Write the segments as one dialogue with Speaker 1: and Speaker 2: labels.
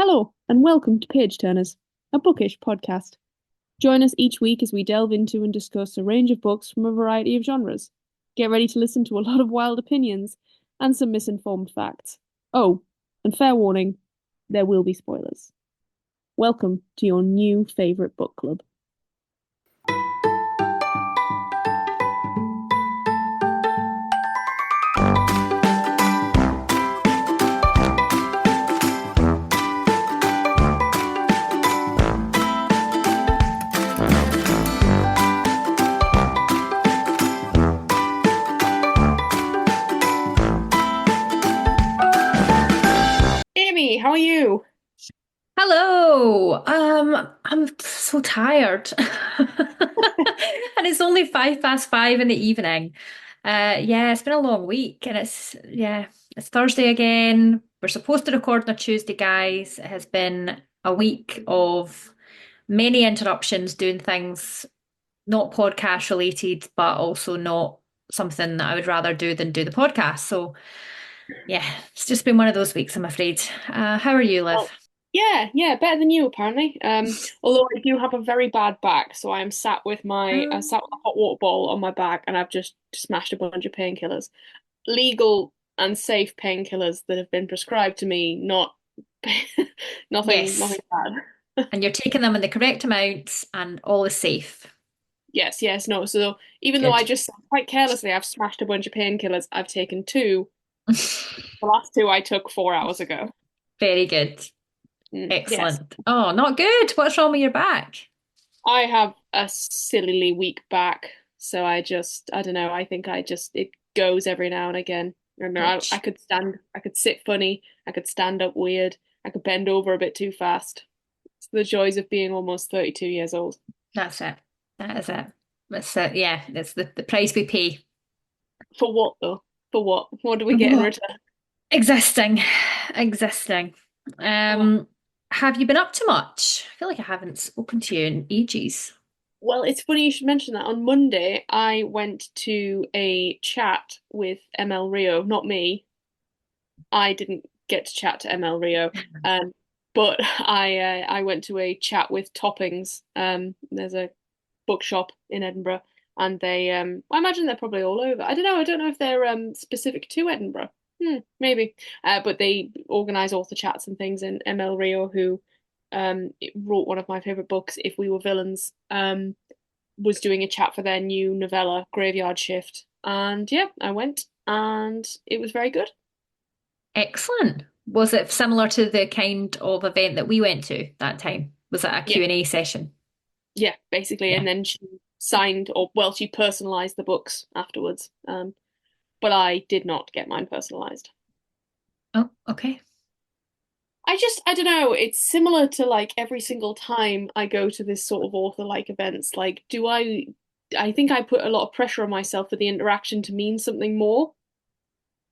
Speaker 1: Hello, and welcome to Page Turners, a bookish podcast. Join us each week as we delve into and discuss a range of books from a variety of genres. Get ready to listen to a lot of wild opinions and some misinformed facts. Oh, and fair warning, there will be spoilers. Welcome to your new favourite book club. Amy, how are you?
Speaker 2: Hello. I'm so tired. And it's only 5 past 5 in the evening. Yeah, it's been a long week and it's Thursday again. We're supposed to record on a Tuesday, guys. It has been a week of many interruptions doing things not podcast related, but also not something that I would rather do than do the podcast. So yeah, it's just been one of those weeks, I'm afraid. How are you, Liv?
Speaker 1: Well, yeah, better than you apparently. Although I do have a very bad back, so I am sat with a hot water ball on my back, and I've just smashed a bunch of painkillers, legal and safe painkillers that have been prescribed to me, not nothing
Speaker 2: Yes.
Speaker 1: bad.
Speaker 2: And you're taking them in the correct amounts and all is safe.
Speaker 1: Yes, no. So even though I
Speaker 2: Good.
Speaker 1: just quite carelessly I've smashed a bunch of painkillers, I've taken two. The last two I took 4 hours ago.
Speaker 2: Very good.
Speaker 1: Yes.
Speaker 2: Excellent. Oh, not good. What's wrong with your back?
Speaker 1: I have a sillily weak back, so I don't know, I think it goes every now and again. I don't know, I
Speaker 2: Ouch.
Speaker 1: I could sit funny, I could stand up weird, I could bend over a bit too fast. It's the joys of being almost 32 years old.
Speaker 2: That's it. That is it. That's it. Yeah, that's the price we pay.
Speaker 1: For what though? For what? What do we get in
Speaker 2: What?
Speaker 1: return?
Speaker 2: Existing. Existing.
Speaker 1: Oh.
Speaker 2: Um, have you been up to much? I feel like I haven't spoken to you in ages.
Speaker 1: Well, it's funny you should mention that. On Monday, I went to a chat with ML Rio, not me. I didn't get to chat to ML Rio, um, but I went to a chat with Toppings. There's a bookshop in Edinburgh, and they I imagine they're probably all over. I don't know. I don't know if they're specific to Edinburgh. Maybe. But they organise author chats and things. And ML Rio, who wrote one of my favorite books, If We Were Villains, was doing a chat for their new novella, Graveyard Shift. And yeah, I went, and it was very good.
Speaker 2: Excellent. Was it similar to the kind of event that we went to that time? Was it a
Speaker 1: Yeah,
Speaker 2: Q&A session?
Speaker 1: yeah, basically.
Speaker 2: Yeah.
Speaker 1: And then she signed, or well, she personalized the books afterwards. But I did not get mine personalized.
Speaker 2: Oh, okay.
Speaker 1: I don't know, it's similar to like every single time I go to this sort of author-like events. Like, I think I put a lot of pressure on myself for the interaction to mean something more.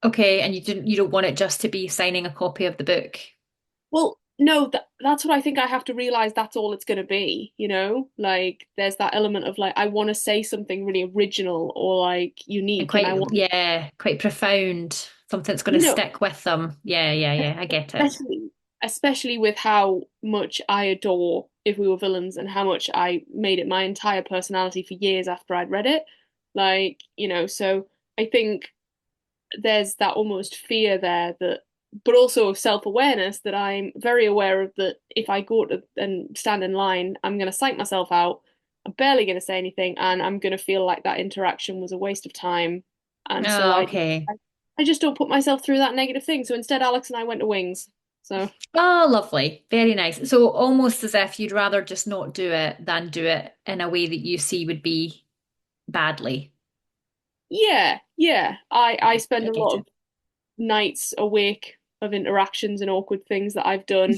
Speaker 2: Okay, and you don't want it just to be signing a copy of the book.
Speaker 1: Well, no, that's what I think I have to realize that's all it's going to be, you know? Like, there's that element of like, I want to say something really original or like
Speaker 2: And
Speaker 1: unique, and I
Speaker 2: quite,
Speaker 1: want,
Speaker 2: yeah, quite profound. Something that's going
Speaker 1: you
Speaker 2: to
Speaker 1: know,
Speaker 2: stick with them. Yeah, I get it.
Speaker 1: especially with how much I adore If We Were Villains and how much I made it my entire personality for years after I'd read it. Like, so I think there's that almost fear there that, but also self-awareness that I'm very aware of that if I go to and stand in line, I'm going to psych myself out. I'm barely going to say anything, and I'm going to feel like that interaction was a waste of time. And so
Speaker 2: Oh, okay.
Speaker 1: I just don't put myself through that negative thing. So instead, Alex and I went to Wings. So
Speaker 2: Oh, lovely. Very nice. So almost as if you'd rather just not do it than do it in a way that you see would be badly.
Speaker 1: yeah. I
Speaker 2: Yeah,
Speaker 1: spend
Speaker 2: I
Speaker 1: a
Speaker 2: get
Speaker 1: lot
Speaker 2: it.
Speaker 1: of nights awake of interactions and awkward things that I've done.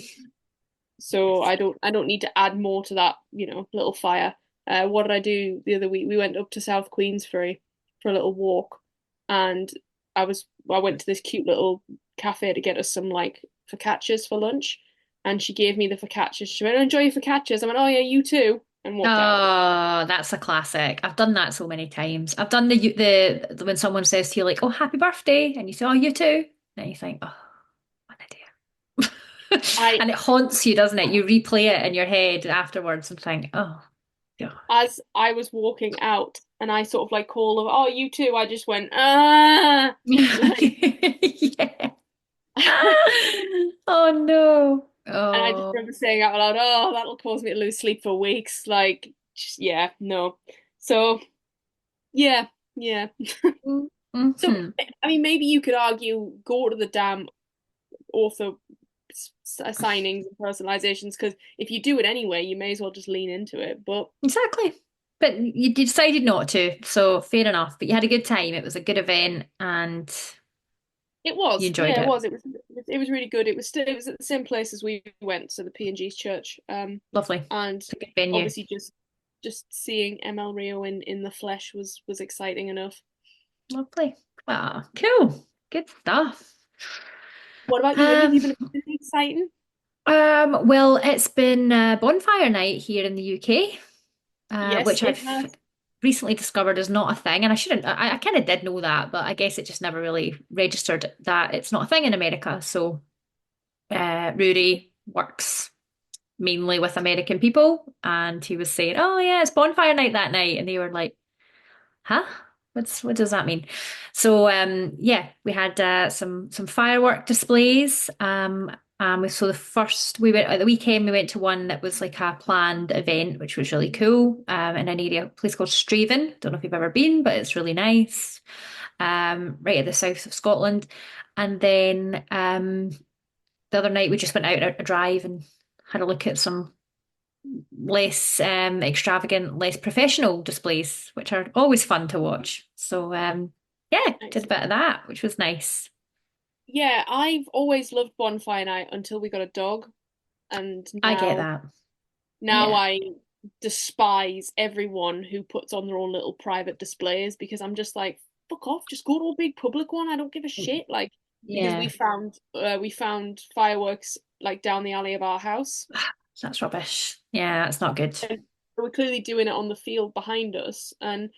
Speaker 1: So
Speaker 2: Yes.
Speaker 1: I don't need to add more to that, little fire. What did I do the other week? We went up to South Queensferry for a little walk, and I went to this cute little cafe to get us some like focaccias for lunch, and she gave me the focaccias. She went, "Enjoy your focaccias." I went, "Oh yeah, you too," and walked out.
Speaker 2: Oh, that's a classic. I've done that so many times. I've done the when someone says to you like, "Oh, happy birthday," and you say, "Oh, you too," and you think, "Oh, what an idiot."
Speaker 1: I
Speaker 2: And it haunts you, doesn't it? You replay it in your head afterwards and think, oh, God.
Speaker 1: as I was walking out and I sort of like called them, oh, you too. I just went, ah, like,
Speaker 2: Yeah. Oh no.
Speaker 1: and I just
Speaker 2: Oh.
Speaker 1: remember saying out loud, oh, that'll cause me to lose sleep for weeks. Like, just, yeah, no. So, yeah, yeah. So,
Speaker 2: Mm-hmm.
Speaker 1: I mean, maybe you could argue go to the damn author signings and personalizations because if you do it anyway, you may as well just lean into it. But
Speaker 2: Exactly. But you decided not to, so fair enough. But you had a good time. It was a good event and
Speaker 1: it
Speaker 2: you
Speaker 1: was,
Speaker 2: enjoyed
Speaker 1: yeah, it
Speaker 2: it.
Speaker 1: was. It was really good. It was still it was at the same place as we went, so the P&G's church.
Speaker 2: Lovely.
Speaker 1: And
Speaker 2: It's a good venue.
Speaker 1: obviously just seeing ML Rio in the flesh was exciting enough.
Speaker 2: Lovely. Ah, cool. Good stuff.
Speaker 1: What about you? Anything you've
Speaker 2: Um,
Speaker 1: been really exciting?
Speaker 2: well, it's been bonfire night here in the UK,
Speaker 1: Yes,
Speaker 2: which
Speaker 1: it
Speaker 2: I've
Speaker 1: has.
Speaker 2: recently discovered is not a thing. And I shouldn't, I kind of did know that, but I guess it just never really registered that it's not a thing in America. So Rory works mainly with American people, and he was saying, "Oh yeah, it's bonfire night that night," and they were like, "Huh? What does that mean?" So yeah, we had some firework displays. So the first we went at the weekend, we went to one that was like a planned event, which was really cool. In an area, a place called Straven. Don't know if you've ever been, but it's really nice. Right at the south of Scotland. And then the other night we just went out a drive and had a look at some less extravagant, less professional displays, which are always fun to watch. So yeah, did a
Speaker 1: Nice.
Speaker 2: bit of that, which was nice.
Speaker 1: Yeah, I've always loved bonfire night until we got a dog, and
Speaker 2: I get
Speaker 1: now
Speaker 2: that.
Speaker 1: now
Speaker 2: Yeah.
Speaker 1: I despise everyone who puts on their own little private displays because I'm just like, fuck off, just go to a big public one. I don't give a shit. Like, because
Speaker 2: Yeah,
Speaker 1: we found fireworks like down the alley of our house.
Speaker 2: that's rubbish. Yeah, that's not good.
Speaker 1: And we're clearly doing it on the field behind us. And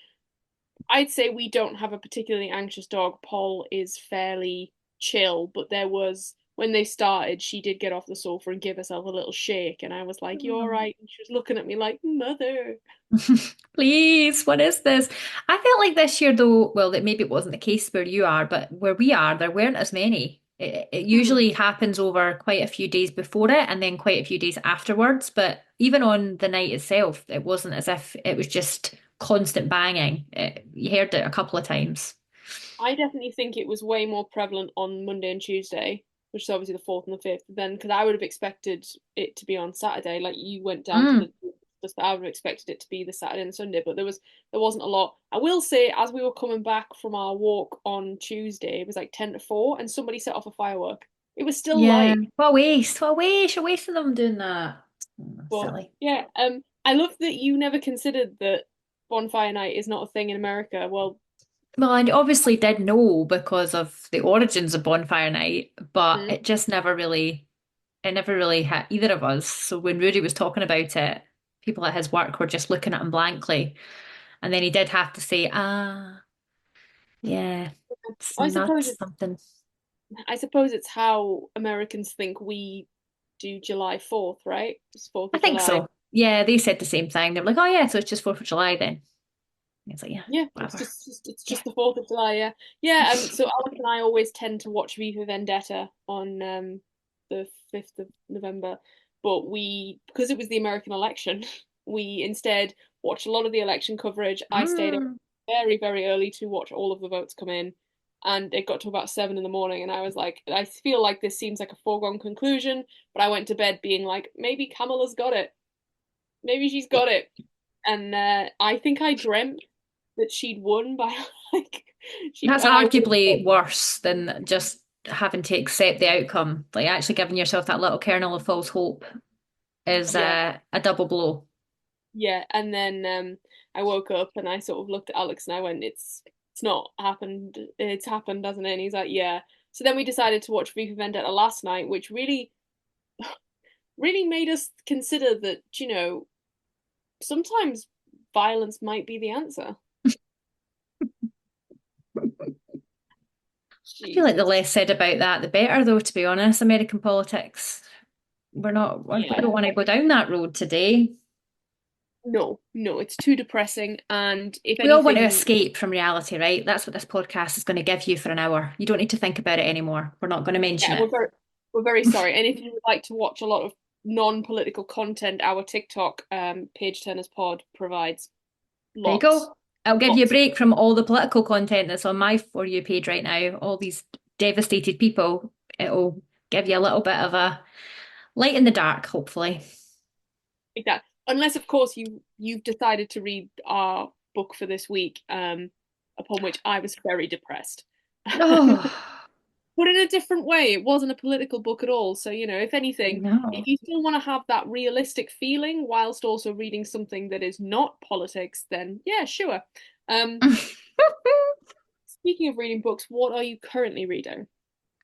Speaker 1: I'd say we don't have a particularly anxious dog. Paul is fairly chill, but there was when they started, she did get off the sofa and give herself a little shake, and I was like, "You all right?" And she was looking at me like, "Mother."
Speaker 2: Please, what is this? I felt like this year, though, well, that maybe it wasn't the case where you are, but where we are, there weren't as many. It
Speaker 1: Hmm.
Speaker 2: usually happens over quite a few days before it and then quite a few days afterwards. But even on the night itself, it wasn't as if it was just constant banging. You heard it a couple of times.
Speaker 1: I definitely think it was way more prevalent on Monday and Tuesday, which is obviously the fourth and the fifth. Then, because I would have expected it to be on Saturday, like you went down to
Speaker 2: Mm,
Speaker 1: the, I would have expected it to be the Saturday and Sunday, but there wasn't a lot. I will say, as we were coming back from our walk on Tuesday, it was like 10 to 4, and somebody set off a firework. It was still
Speaker 2: yeah.
Speaker 1: light,
Speaker 2: What a waste. What a waste. You're wasting them doing that. Oh,
Speaker 1: but
Speaker 2: silly.
Speaker 1: yeah. I love that you never considered that bonfire night is not a thing in America. Well,
Speaker 2: Well, I obviously did know because of the origins of Bonfire Night, but
Speaker 1: hmm,
Speaker 2: it never really hit either of us. So when Rudy was talking about it, people at his work were just looking at him blankly. And then he did have to say, yeah, it's
Speaker 1: I
Speaker 2: not
Speaker 1: suppose
Speaker 2: something.
Speaker 1: it's how Americans think we do July 4th, right? It's 4th
Speaker 2: I
Speaker 1: of
Speaker 2: think
Speaker 1: July.
Speaker 2: so. Yeah, they said the same thing. They were like, oh, yeah, so it's just 4th of July then. And it's like, yeah,
Speaker 1: Yeah,
Speaker 2: whatever.
Speaker 1: it's
Speaker 2: Yeah.
Speaker 1: just the 4th of July, yeah. Yeah, so Alex and I always tend to watch V for Vendetta on the 5th of November, but because it was the American election, we instead watched a lot of the election coverage. I stayed up
Speaker 2: Mm.
Speaker 1: very, very early to watch all of the votes come in, and it got to about 7 in the morning, and I was like, I feel like this seems like a foregone conclusion, but I went to bed being like, maybe Kamala's got it. Maybe she's got it. And I think I dreamt that she'd won by like she
Speaker 2: That's
Speaker 1: and I woke up.
Speaker 2: arguably worse than just having to accept the outcome. Like actually giving yourself that little kernel of false hope is
Speaker 1: Yeah,
Speaker 2: a double blow.
Speaker 1: yeah, and then I woke up and I sort of looked at Alex and I went, it's not happened. It's happened, hasn't it? And he's like, yeah. So then we decided to watch V for Vendetta last night, which really made us consider that, sometimes violence might be the answer.
Speaker 2: I feel like the
Speaker 1: Jesus.
Speaker 2: less said about that, the better, though, to be honest. American politics. we're not, we
Speaker 1: Yeah.
Speaker 2: don't want to go down that road today.
Speaker 1: No, no, it's too depressing. And if
Speaker 2: We all want to
Speaker 1: anything,
Speaker 2: escape from reality, right? That's what this podcast is going to give you for an hour. You don't need to think about it anymore. We're not going to mention
Speaker 1: yeah,
Speaker 2: it.
Speaker 1: we're very sorry. And if you would like to watch a lot of non-political content, our TikTok Page Turners Pod provides
Speaker 2: There you
Speaker 1: lots,
Speaker 2: go. I'll give you a
Speaker 1: lots of.
Speaker 2: break from all the political content that's on my For You page right now, all these devastated people. It'll give you a little bit of a light in the dark, hopefully.
Speaker 1: Like that. Unless, of course, you've decided to read our book for this week, upon which I was very depressed.
Speaker 2: Oh,
Speaker 1: But in a different way, it wasn't a political book at all. So, if
Speaker 2: I
Speaker 1: anything, if
Speaker 2: know.
Speaker 1: you still want to have that realistic feeling whilst also reading something that is not politics, then yeah, sure. Um, Speaking of reading books, what are you currently reading?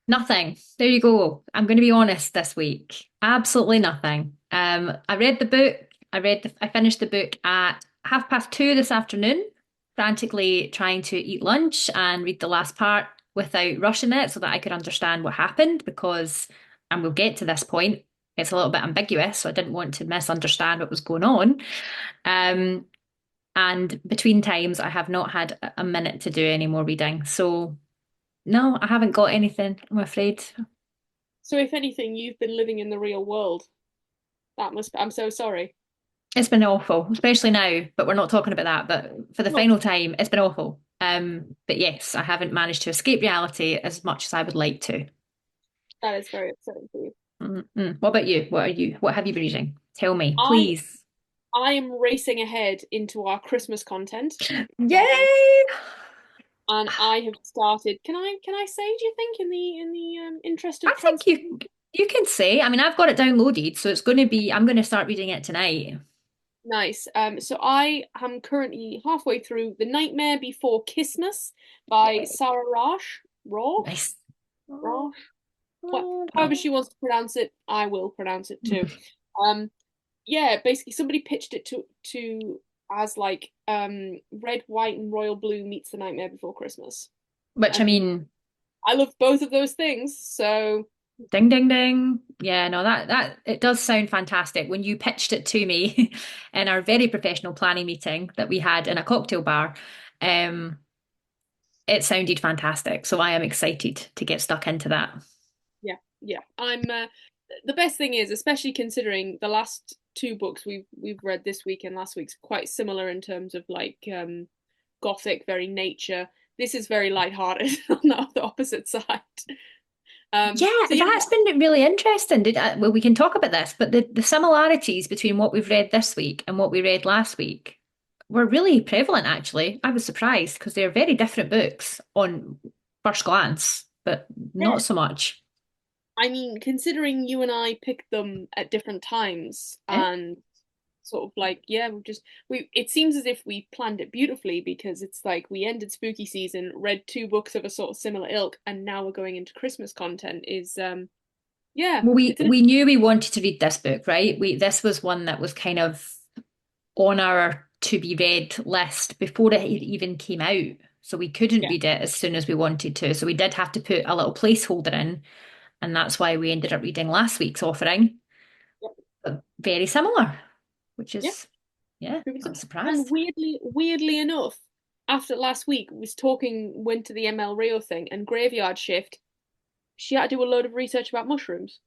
Speaker 2: Nothing. There you go. I'm going to be honest this week. Absolutely nothing. I read the book. I finished the book at 2:30 this afternoon, frantically trying to eat lunch and read the last part without rushing it so that I could understand what happened because, and we'll get to this point, it's a little bit ambiguous, so I didn't want to misunderstand what was going on. Um, and between times, I have not had a minute to do any more reading. So no, I haven't got anything, I'm afraid.
Speaker 1: So, if anything, you've been living in the real world. I'm so sorry.
Speaker 2: It's been awful, especially now, but we're not talking about that. But for the
Speaker 1: No,
Speaker 2: final time, it's been awful. But yes, I haven't managed to escape reality as much as I would like to.
Speaker 1: that is very upsetting for you.
Speaker 2: Mm-mm. What about you? What have you been reading? Tell me,
Speaker 1: I
Speaker 2: please.
Speaker 1: I am racing ahead into our Christmas content. Um,
Speaker 2: Yay!
Speaker 1: and I have started. Can I say? Do you think in the interest
Speaker 2: I
Speaker 1: of
Speaker 2: think
Speaker 1: trans?
Speaker 2: you can say. I mean, I've got it downloaded, so it's going to be. I'm going to start reading it tonight.
Speaker 1: Nice. So I am currently halfway through The Nightmare Before Christmas by Sarah Rash. Rash?
Speaker 2: Nice. Oh,
Speaker 1: Rash? What,
Speaker 2: oh,
Speaker 1: however she wants to pronounce it, I will pronounce it too.
Speaker 2: oh.
Speaker 1: Um, yeah, basically somebody pitched it to as like Red, White, and Royal Blue meets The Nightmare Before Christmas.
Speaker 2: Which I
Speaker 1: And
Speaker 2: mean,
Speaker 1: I love both of those things, so
Speaker 2: ding ding ding. Yeah, no, that it does sound fantastic. When you pitched it to me in our very professional planning meeting that we had in a cocktail bar, um, it sounded fantastic. So I am excited to get stuck into that.
Speaker 1: yeah, yeah. I'm the best thing is, especially considering the last two books we've read this week and last week's quite similar in terms of like gothic, very nature. This is very lighthearted on the opposite side.
Speaker 2: Yeah,
Speaker 1: So yeah,
Speaker 2: that's been really interesting. Well, we can talk about this, but the similarities between what we've read this week and what we read last week were really prevalent, actually. I was surprised because they're very different books on first glance, but
Speaker 1: yeah.
Speaker 2: not so much.
Speaker 1: I mean, considering you and I picked them at different times
Speaker 2: Yeah.
Speaker 1: and sort of like, yeah, we it seems as if we planned it beautifully because it's like we ended spooky season, read two books of a sort of similar ilk, and now we're going into Christmas content is yeah,
Speaker 2: Well, we
Speaker 1: it's an
Speaker 2: we knew we wanted to read this book, right? We This was one that was kind of on our to be read list before it even came out. So we couldn't
Speaker 1: yeah,
Speaker 2: read it as soon as we wanted to. So we did have to put a little placeholder in, and that's why we ended up reading last week's offering.
Speaker 1: yeah,
Speaker 2: But very similar, which
Speaker 1: yeah.
Speaker 2: is, yeah, I'm
Speaker 1: And
Speaker 2: surprised.
Speaker 1: weirdly enough, after last week was talking went to the ML Rio thing and Graveyard Shift, she had to do a load of research about mushrooms.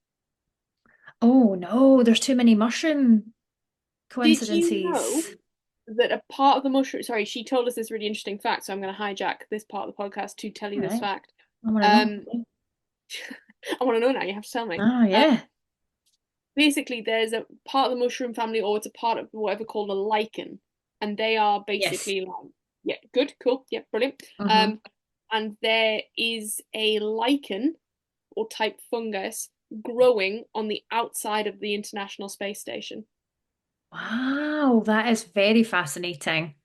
Speaker 2: Oh no, there's too many mushroom
Speaker 1: Did you know
Speaker 2: coincidences.
Speaker 1: that a part of the mushroom, sorry, she told us this really interesting fact, so I'm going to hijack this part of the podcast to tell you
Speaker 2: All
Speaker 1: this
Speaker 2: right,
Speaker 1: fact.
Speaker 2: I want to know.
Speaker 1: Um, I want to know now, you have to tell me.
Speaker 2: Oh yeah.
Speaker 1: Basically, there's a part of the mushroom family, or it's a part of whatever called a lichen, and they are
Speaker 2: Yes.
Speaker 1: basically like, yeah, good, cool, yeah, brilliant.
Speaker 2: Hmm.
Speaker 1: And there is a lichen or type fungus growing on the outside of the International Space Station.
Speaker 2: Wow, that is very fascinating.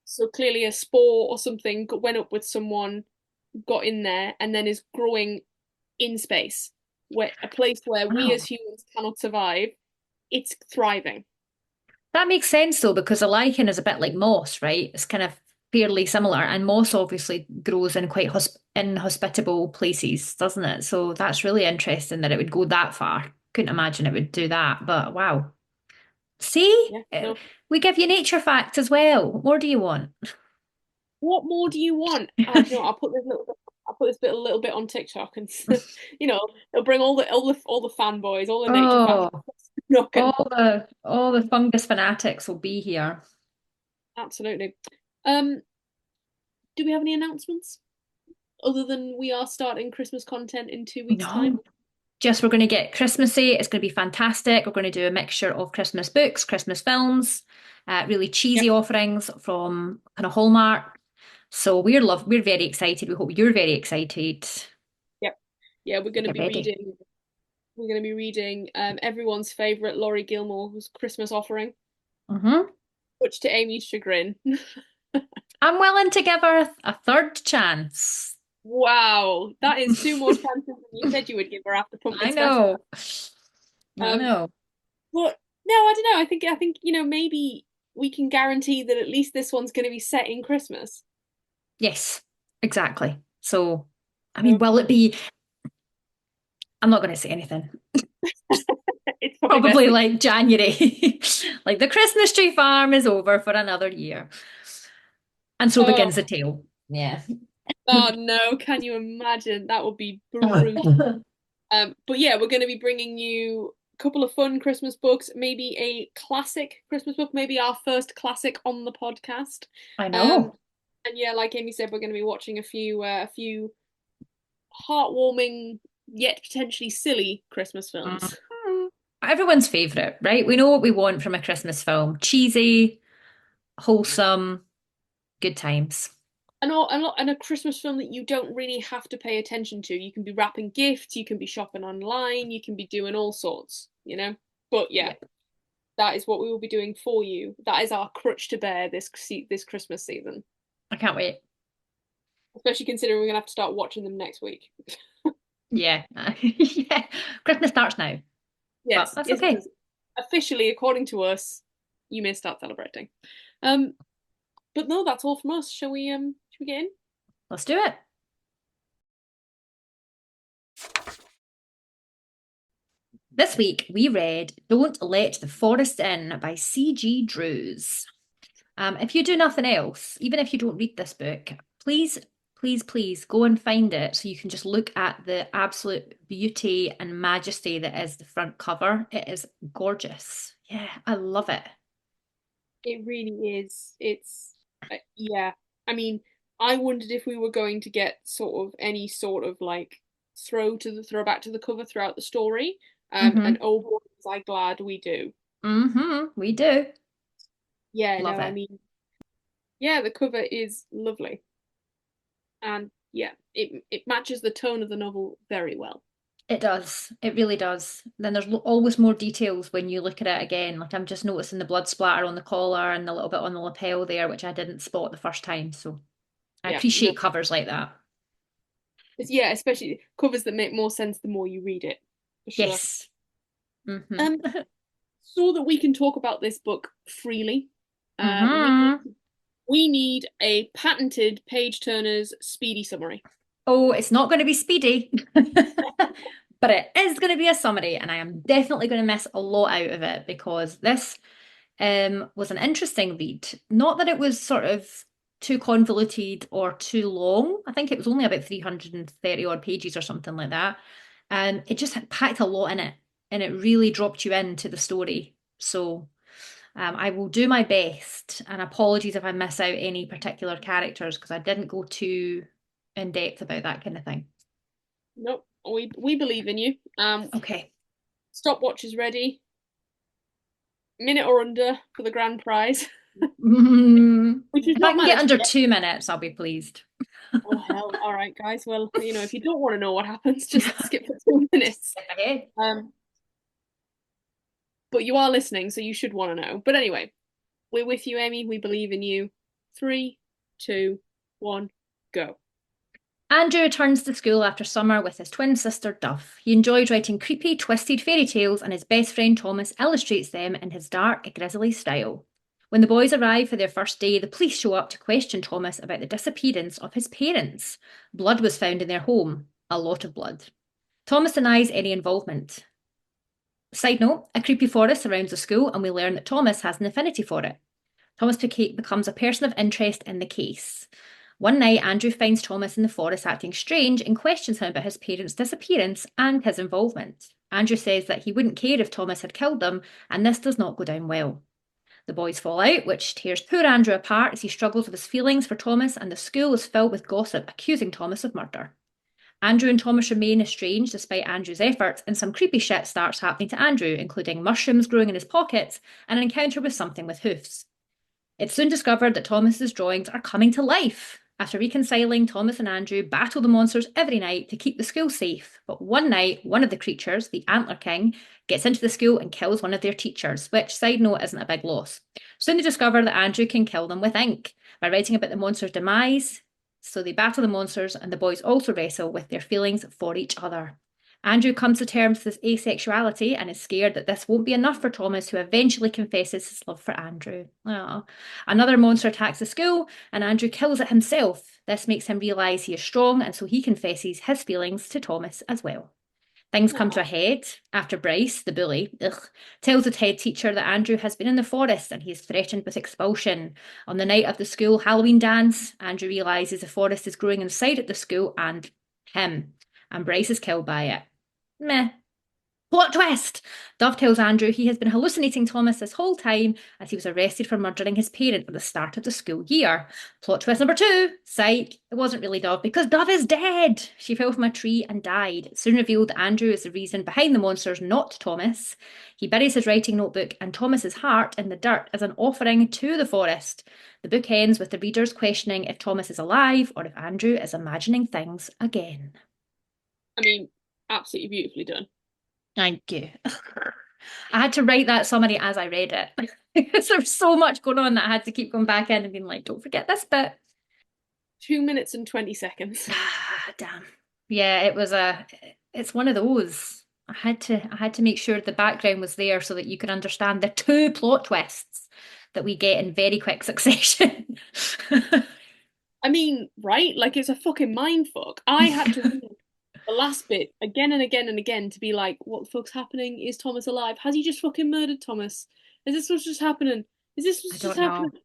Speaker 1: So clearly, a spore or something went up with someone, got in there, and then is growing in space, where a place where we as
Speaker 2: Wow.
Speaker 1: humans cannot survive. It's thriving.
Speaker 2: That makes sense though, because a lichen is a bit like moss, right? It's kind of fairly similar, and moss obviously grows in quite inhospitable places, doesn't it? So that's really interesting that it would go that far. Couldn't imagine it would do that, but wow. See,
Speaker 1: Yeah. No.
Speaker 2: we give you nature facts as well. What more do you want?
Speaker 1: What more do you want? Do you know what, I'll put this bit a little bit on TikTok and it'll bring all the fanboys, all the nature facts.
Speaker 2: Oh, all the fungus fanatics will be here.
Speaker 1: Absolutely. Um, do we have any announcements other than we are starting Christmas content in 2 weeks' time?
Speaker 2: No, just we're going to get Christmassy. It's going to be fantastic. We're going to do a mixture of Christmas books, Christmas films, really cheesy
Speaker 1: Yep,
Speaker 2: offerings from kind of Hallmark. So we're very excited. We hope you're very excited.
Speaker 1: yep. Yeah,
Speaker 2: Get ready.
Speaker 1: we're gonna be reading everyone's favorite Laurie Gilmore's Christmas offering,
Speaker 2: Hmm.
Speaker 1: much to Amy's chagrin.
Speaker 2: I'm willing to give her a third chance.
Speaker 1: Wow, that is two more chances than you said you would give her after
Speaker 2: I
Speaker 1: Pumpkin Special.
Speaker 2: know. I
Speaker 1: Um,
Speaker 2: know.
Speaker 1: but no, I don't know. I think maybe we can guarantee that at least this one's going to be set in Christmas.
Speaker 2: Yes, exactly. So, I mean,
Speaker 1: So
Speaker 2: will it be? I'm not going to say anything.
Speaker 1: it's probably best
Speaker 2: Probably
Speaker 1: that.
Speaker 2: like January. Like the Christmas tree farm is over for another year. And so
Speaker 1: Oh,
Speaker 2: begins the tale. Yeah.
Speaker 1: oh no! Can you imagine? That would be brutal. But yeah, we're going to be bringing you a couple of fun Christmas books, maybe a classic Christmas book, maybe our first classic on the podcast.
Speaker 2: I
Speaker 1: Um,
Speaker 2: know.
Speaker 1: and yeah, like Amy said, we're going to be watching a few heartwarming yet potentially silly Christmas
Speaker 2: Mhm.
Speaker 1: films.
Speaker 2: Everyone's favorite, right? We know what we want from a Christmas film. Cheesy, wholesome, good times.
Speaker 1: And a Christmas film that you don't really have to pay attention to. You can be wrapping gifts, you can be shopping online, you can be doing all sorts. But yeah,
Speaker 2: Yep.
Speaker 1: that is what we will be doing for you. That is our crutch to bear this Christmas season.
Speaker 2: I can't wait.
Speaker 1: Especially considering we're gonna have to start watching them next week.
Speaker 2: Yeah. Yeah. Christmas starts now, but
Speaker 1: Yes,
Speaker 2: that's
Speaker 1: yes, it
Speaker 2: okay.
Speaker 1: does. Officially, according to us, you may start celebrating. Um, but no, that's all from us. Shall we get in?
Speaker 2: Let's do it. This week we read Don't Let the Forest In by C.G. Drews. If you do nothing else, even if you don't read this book, please, please, please go and find it so you can just look at the absolute beauty and majesty that is the front cover. It is gorgeous. Yeah, I love it.
Speaker 1: It really is. Yeah. I mean, I wondered if we were going to get sort of any sort of like throwback to the cover throughout the story. And
Speaker 2: Mm-hmm.
Speaker 1: oh boy, was I glad we do.
Speaker 2: Mm-hmm. We do.
Speaker 1: Yeah,
Speaker 2: Love
Speaker 1: no, I
Speaker 2: it.
Speaker 1: mean, yeah, the cover is lovely, and yeah, it matches the tone of the novel very well.
Speaker 2: It does. It really does. Then there's always more details when you look at it again. Like I'm just noticing the blood splatter on the collar and a little bit on the lapel there, which I didn't spot the first time. So I
Speaker 1: Yeah, no,
Speaker 2: appreciate covers like that.
Speaker 1: yeah, especially covers that make more sense the more you read it, for sure.
Speaker 2: Yes. Mm-hmm.
Speaker 1: Um, so that we can talk about this book freely, we need
Speaker 2: Mm-hmm.
Speaker 1: we need a patented page turners speedy summary.
Speaker 2: Oh, it's not going to be speedy, but it is going to be a summary, and I am definitely going to miss a lot out of it because this was an interesting read. Not that it was sort of too convoluted or too long. I think it was only about 330 odd pages or something like that. And it just had packed a lot in it, and it really dropped you into the story. So I will do my best, and apologies if I miss out any particular characters because I didn't go too in depth about that kind of thing.
Speaker 1: Nope, we believe in you.
Speaker 2: Okay.
Speaker 1: Stopwatch is ready. Minute or under for the grand prize, which we've
Speaker 2: If I
Speaker 1: not
Speaker 2: can get
Speaker 1: managed
Speaker 2: under
Speaker 1: yet.
Speaker 2: 2 minutes, I'll be pleased.
Speaker 1: Oh hell! All right, guys. Well, if you don't want to know what happens, just skip for 2 minutes.
Speaker 2: Skip ahead.
Speaker 1: Um, but you are listening, so you should want to know. But anyway, we're with you, Amy. We believe in you. Three, two, one, go.
Speaker 2: Andrew returns to school after summer with his twin sister Duff. He enjoys writing creepy, twisted fairy tales, and his best friend Thomas illustrates them in his dark, grisly style. When the boys arrive for their first day, the police show up to question Thomas about the disappearance of his parents. Blood was found in their home, a lot of blood. Thomas denies any involvement. Side note, a creepy forest surrounds the school, and we learn that Thomas has an affinity for it. Thomas becomes a person of interest in the case. One night, Andrew finds Thomas in the forest acting strange and questions him about his parents' disappearance and his involvement. Andrew says that he wouldn't care if Thomas had killed them, and this does not go down well. The boys fall out, which tears poor Andrew apart as he struggles with his feelings for Thomas, and the school is filled with gossip accusing Thomas of murder. Andrew and Thomas remain estranged despite Andrew's efforts, and some creepy shit starts happening to Andrew, including mushrooms growing in his pockets and an encounter with something with hoofs. It's soon discovered that Thomas's drawings are coming to life. After reconciling, Thomas and Andrew battle the monsters every night to keep the school safe. But one night, one of the creatures, the Antler King, gets into the school and kills one of their teachers, which, side note, isn't a big loss. Soon they discover that Andrew can kill them with ink by writing about the monster's demise. So they battle the monsters, and the boys also wrestle with their feelings for each other. Andrew comes to terms with his asexuality and is scared that this won't be enough for Thomas, who eventually confesses his love for Andrew. Aww. Another monster attacks the school, and Andrew kills it himself. This makes him realise he is strong, and so he confesses his feelings to Thomas as well. Things come to a
Speaker 1: Aw.
Speaker 2: head after Bryce, the bully, tells the head teacher that Andrew has been in the forest and he is threatened with expulsion. On the night of the school Halloween dance, Andrew realises the forest is growing inside at the school and him, and Bryce is killed by it. Meh. Plot twist! Dove tells Andrew he has been hallucinating Thomas this whole time as he was arrested for murdering his parent at the start of the school year. Plot twist number two. Psych. It wasn't really Dove because Dove is dead. She fell from a tree and died. It's soon revealed that Andrew is the reason behind the monsters, not Thomas. He buries his writing notebook and Thomas's heart in the dirt as an offering to the forest. The book ends with the readers questioning if Thomas is alive or if Andrew is imagining things again.
Speaker 1: I mean, absolutely beautifully done.
Speaker 2: Thank you. I had to write that summary as I read it because there was so much going on that I had to keep going back in and being like, don't forget this bit.
Speaker 1: 2 minutes and 20 seconds.
Speaker 2: Ah, damn. Yeah, it's one of those. I had to make sure the background was there so that you could understand the two plot twists that we get in very quick succession.
Speaker 1: I mean, right? Like it's a fucking mind fuck. I had to read the last bit again and again and again to be like, what the fuck's happening? Is Thomas alive? Has he just fucking murdered Thomas? Is this what's just happening? Is this
Speaker 2: I
Speaker 1: what's just
Speaker 2: don't
Speaker 1: happening?
Speaker 2: know.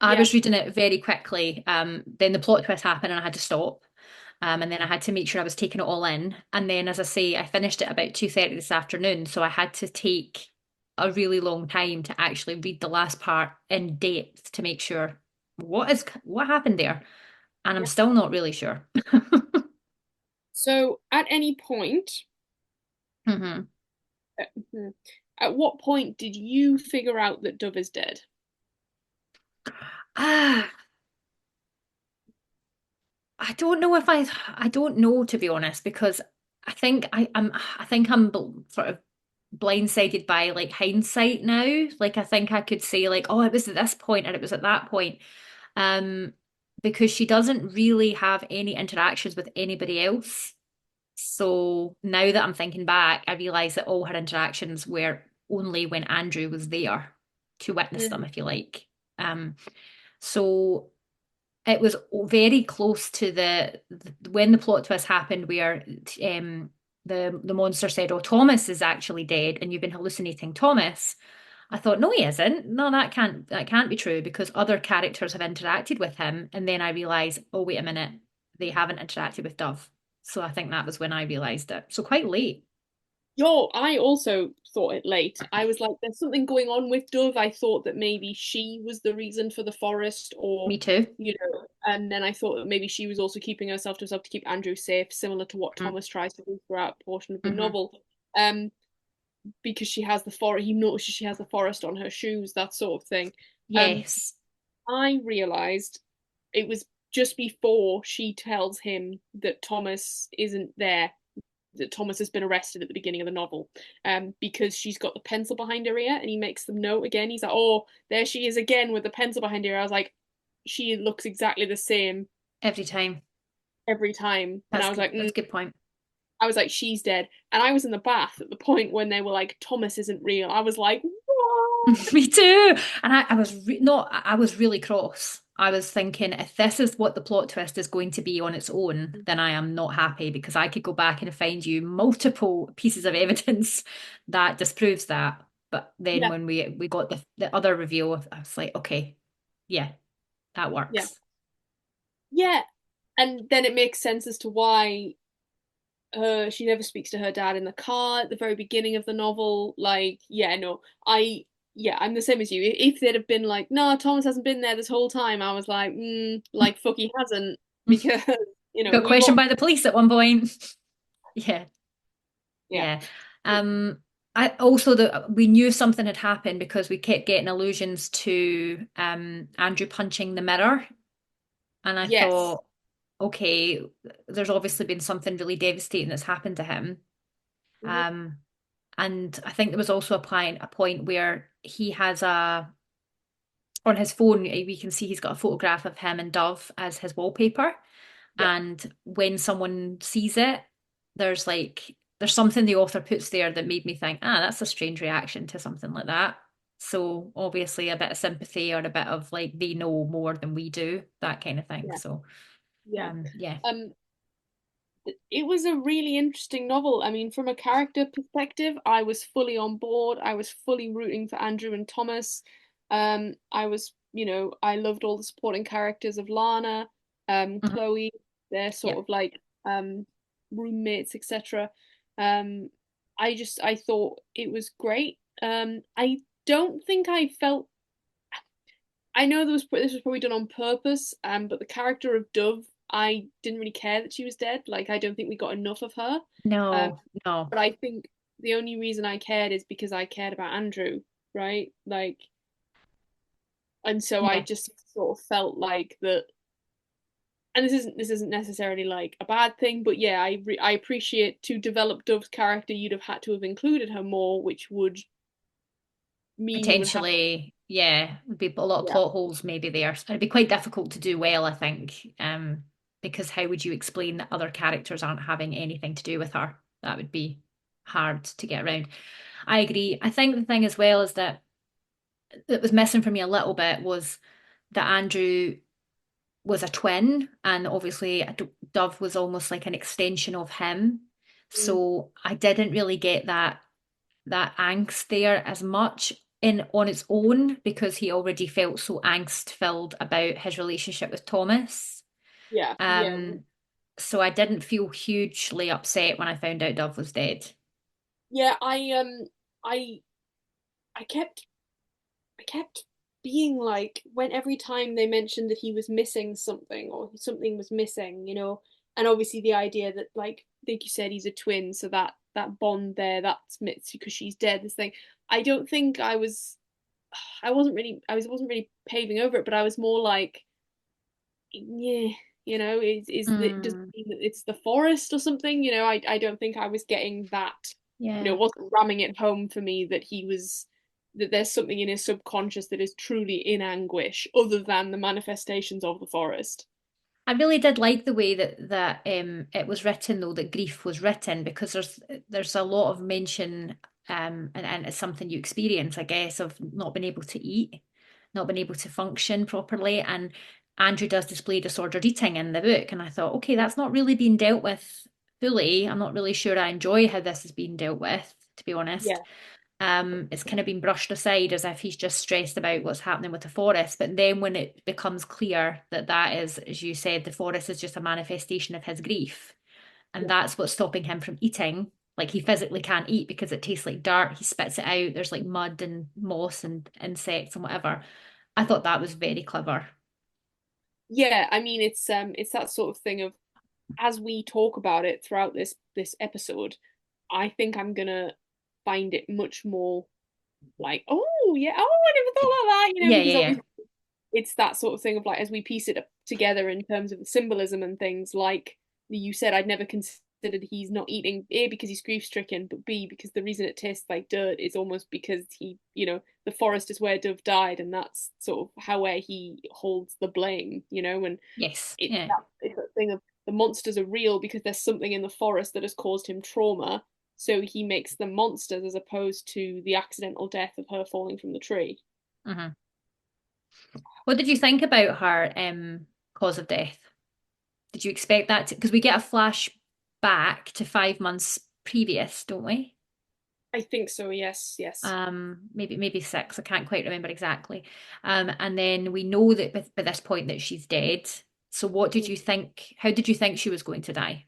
Speaker 2: I
Speaker 1: Yeah.
Speaker 2: was reading it very quickly. Then the plot twist happened and I had to stop. And then I had to make sure I was taking it all in. And then, as I say, I finished it about 2:30 this afternoon. So I had to take a really long time to actually read the last part in depth to make sure what happened there. And I'm
Speaker 1: Yeah.
Speaker 2: still not really sure.
Speaker 1: So at any point,
Speaker 2: hmm
Speaker 1: uh, hmm, at what point did you figure out that Dove is dead?
Speaker 2: Ah, I don't know if I don't know to be honest, because I think I'm sort of blindsided by like hindsight now. Like I think I could say like, oh, it was at this point and it was at that point. Um, because she doesn't really have any interactions with anybody else. So now that I'm thinking back, I realise that all her interactions were only when Andrew was there to witness them, if you like. Um, so it was very close to the when the plot twist happened, where the monster said, "Oh, Thomas is actually dead, and you've been hallucinating Thomas." I thought, no, he isn't. No, that can't be true because other characters have interacted with him, and then I realised, oh, wait a minute, they haven't interacted with Dove. So I think that was when I realised it. So quite late.
Speaker 1: Yo, I also thought it late. I was like, there's something going on with Dove. I thought that maybe she was the reason for the forest, or,
Speaker 2: Me too.
Speaker 1: and then I thought that maybe she was also keeping herself to herself to keep Andrew safe, similar to what
Speaker 2: Mm-hmm.
Speaker 1: Thomas tries to do throughout a portion of the
Speaker 2: Mm-hmm.
Speaker 1: novel. Um, because she has the forest, he notices she has the forest on her shoes, that sort of thing. Um,
Speaker 2: Yes.
Speaker 1: I realized it was just before she tells him that Thomas isn't there, that Thomas has been arrested at the beginning of the novel, because she's got the pencil behind her ear, and he makes them note again. He's like, "Oh, there she is again with the pencil behind her ear." I was like, "She looks exactly the same
Speaker 2: Every time.
Speaker 1: every time," and
Speaker 2: That's good. That's a good point.
Speaker 1: I was like, "She's dead." And I was in the bath at the point when they were like, "Thomas isn't real." I was like, "What?"
Speaker 2: Me too. And I was not. I was really cross. I was thinking, if this is what the plot twist is going to be on its own, then I am not happy because I could go back and find you multiple pieces of evidence that disproves that. But then
Speaker 1: Yeah,
Speaker 2: when we got the other reveal, I was like, okay, yeah, that
Speaker 1: yeah,
Speaker 2: works.
Speaker 1: yeah. And then it makes sense as to why she never speaks to her dad in the car at the very beginning of the novel. Like, yeah, no, yeah, I'm the same as you. If they'd have been like, no, Thomas hasn't been there this whole time, I was like, like, fuck, he hasn't, because
Speaker 2: Got
Speaker 1: we
Speaker 2: questioned
Speaker 1: watched.
Speaker 2: by the police at one point. Yeah,
Speaker 1: Yeah,
Speaker 2: yeah. Um, I also we knew something had happened because we kept getting allusions to Andrew punching the mirror. And I
Speaker 1: yes,
Speaker 2: thought, okay, there's obviously been something really devastating that's happened to him.
Speaker 1: mhm,
Speaker 2: Um, and I think there was also a point where he has on his phone, we can see he's got a photograph of him and Dove as his wallpaper.
Speaker 1: yeah,
Speaker 2: And when someone sees it, there's something the author puts there that made me think, that's a strange reaction to something like that. So obviously a bit of sympathy or a bit of like they know more than we do, that kind of thing.
Speaker 1: yeah,
Speaker 2: So
Speaker 1: yeah.
Speaker 2: yeah.
Speaker 1: Um, it was a really interesting novel. I mean, from a character perspective, I was fully on board. I was fully rooting for Andrew and Thomas. I was, I loved all the supporting characters of Lana,
Speaker 2: Mhm.
Speaker 1: Chloe. They're
Speaker 2: Yeah.
Speaker 1: sort of like roommates, etc. Um, I thought it was great. I don't think I felt. I know this was probably done on purpose, but the character of Dove, I didn't really care that she was dead. Like, I don't think we got enough of her. Um,
Speaker 2: No, no.
Speaker 1: but I think the only reason I cared is because I cared about Andrew, right? Like, and so I
Speaker 2: Yeah.
Speaker 1: just sort of felt like that. And this isn't necessarily like a bad thing, but yeah, I appreciate to develop Dove's character, you'd have had to have included her more, which would mean you would have,
Speaker 2: Potentially, yeah, would be a lot of
Speaker 1: yeah,
Speaker 2: plot holes maybe there. It'd be quite difficult to do well, I think, because how would you explain that other characters aren't having anything to do with her? That would be hard to get around. I agree. I think the thing as well is that was missing for me a little bit was that Andrew was a twin, and obviously Dove was almost like an extension of him.
Speaker 1: mm,
Speaker 2: So I didn't really get that angst there as much in on its own because he already felt so angst filled about his relationship with Thomas.
Speaker 1: yeah, yeah,
Speaker 2: Um, so I didn't feel hugely upset when I found out Dove was dead.
Speaker 1: yeah. I I kept I kept being like when every time they mentioned that he was missing something or something was missing, and obviously the idea that like you said he's a twin, so that bond there, that's Mitzi because she's dead. This thing, I don't think I wasn't really paving over it, but I was more like, yeah, is that does it
Speaker 2: Mm,
Speaker 1: mean that it's the forest or something? I don't think I was getting that. It
Speaker 2: yeah.
Speaker 1: wasn't ramming it home for me that there's something in his subconscious that is truly in anguish, other than the manifestations of the forest.
Speaker 2: I really did like the way that it was written though, that grief was written because there's a lot of mention and it's something you experience, I guess, of not being able to eat, not being able to function properly. And Andrew does display disordered eating in the book. And I thought, okay,
Speaker 1: Yeah,
Speaker 2: that's not really being dealt with fully. I'm not really sure I enjoy how this is being dealt with, to be honest.
Speaker 1: yeah,
Speaker 2: It's kind of been brushed aside as if he's just stressed about what's happening with the forest. But then when it becomes clear that that is, as you said, the forest is just a manifestation of his grief, and
Speaker 1: yeah.
Speaker 2: that's what's stopping him from eating. Like he physically can't eat because it tastes like dirt. He spits it out. There's like mud and moss and insects and whatever. I thought that was very clever.
Speaker 1: Yeah, I mean it's that sort of thing of, as we talk about it throughout this episode, I think I'm gonna find it much more like, oh yeah, oh, I never thought like that,
Speaker 2: Yeah,
Speaker 1: because
Speaker 2: yeah, yeah.
Speaker 1: obviously it's that sort of thing of like, as we piece it together in terms of the symbolism and things, like you said, I'd never considered he's not eating, A, because he's grief stricken, but B, because the reason it tastes like dirt is almost because the forest is where Dove died, and that's sort of how where he holds the blame, and
Speaker 2: Yes,
Speaker 1: it's
Speaker 2: yeah.
Speaker 1: that thing of the monsters are real because there's something in the forest that has caused him trauma. So he makes them monsters as opposed to the accidental death of her falling from the tree.
Speaker 2: Hmm. What did you think about her cause of death? Did you expect that to, because we get a flash back to 5 months previous, don't we?
Speaker 1: I think so, yes, yes.
Speaker 2: Maybe six. I can't quite remember exactly. And then we know that by this point that she's dead. So what did
Speaker 1: Mm.
Speaker 2: you think? How did you think she was going to die?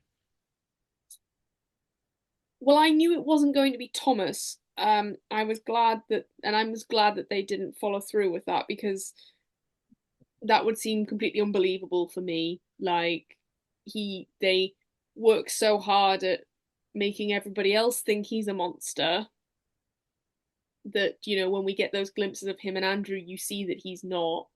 Speaker 1: Well, I knew it wasn't going to be Thomas. I was glad that they didn't follow through with that because that would seem completely unbelievable for me. Like they work so hard at making everybody else think he's a monster that, when we get those glimpses of him and Andrew, you see that he's not.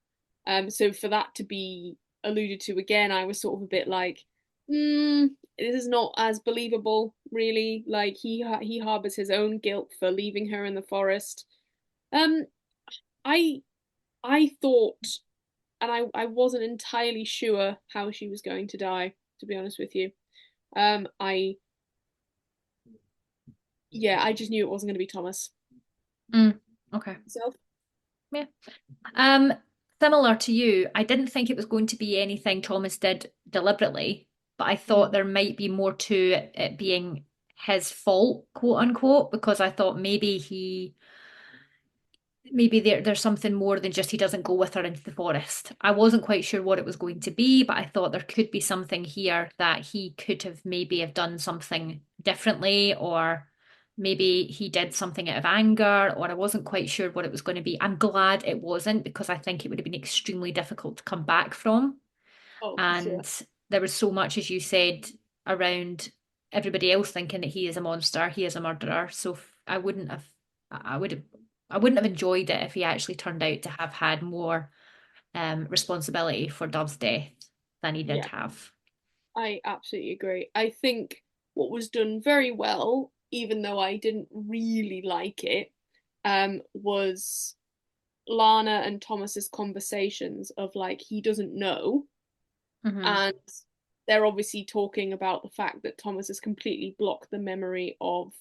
Speaker 1: So for that to be alluded to again, I was sort of a bit like, this is not as believable, really. Like he harbors his own guilt for leaving her in the forest. Um, I I thought, and I wasn't entirely sure how she was going to die, to be honest with you. I Yeah, I just knew it wasn't going to be Thomas.
Speaker 2: Mm, okay.
Speaker 1: So
Speaker 2: Yeah. Um, Similar to you, I didn't think it was going to be anything Thomas did deliberately, but I thought
Speaker 1: mm,
Speaker 2: there might be more to it being his fault, quote unquote, because I thought maybe there's something more than just he doesn't go with her into the forest. I wasn't quite sure what it was going to be, but I thought there could be something here that he could have maybe have done something differently, or maybe he did something out of anger, or I wasn't quite sure what it was going to be. I'm glad it wasn't because I think it would have been extremely difficult to come back from.
Speaker 1: oh, for sure.
Speaker 2: And there was so much, as you said, around everybody else thinking that he is a monster, he is a murderer. So I wouldn't have, I would have, I wouldn't have enjoyed it if he actually turned out to have had more responsibility for Dove's death than he did
Speaker 1: Yeah,
Speaker 2: have.
Speaker 1: I absolutely agree. I think what was done very well, even though I didn't really like it, was Lana and Thomas's conversations of like he doesn't know,
Speaker 2: Hmm.
Speaker 1: and they're obviously talking about the fact that Thomas has completely blocked the memory of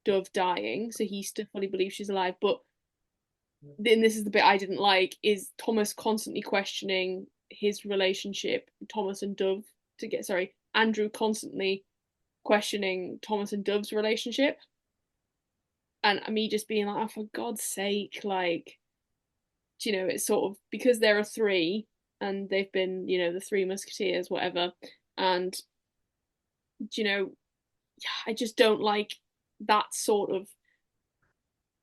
Speaker 1: Dove dying, so he still fully believes she's alive. But then this is the bit I didn't like: is Thomas constantly questioning his relationship, Thomas and Dove to get sorry, Andrew constantly questioning Thomas and Dove's relationship, and me just being like, oh, for God's sake, like, it's sort of because there are three and they've been, the Three Musketeers, whatever, and you know, I just don't like that sort of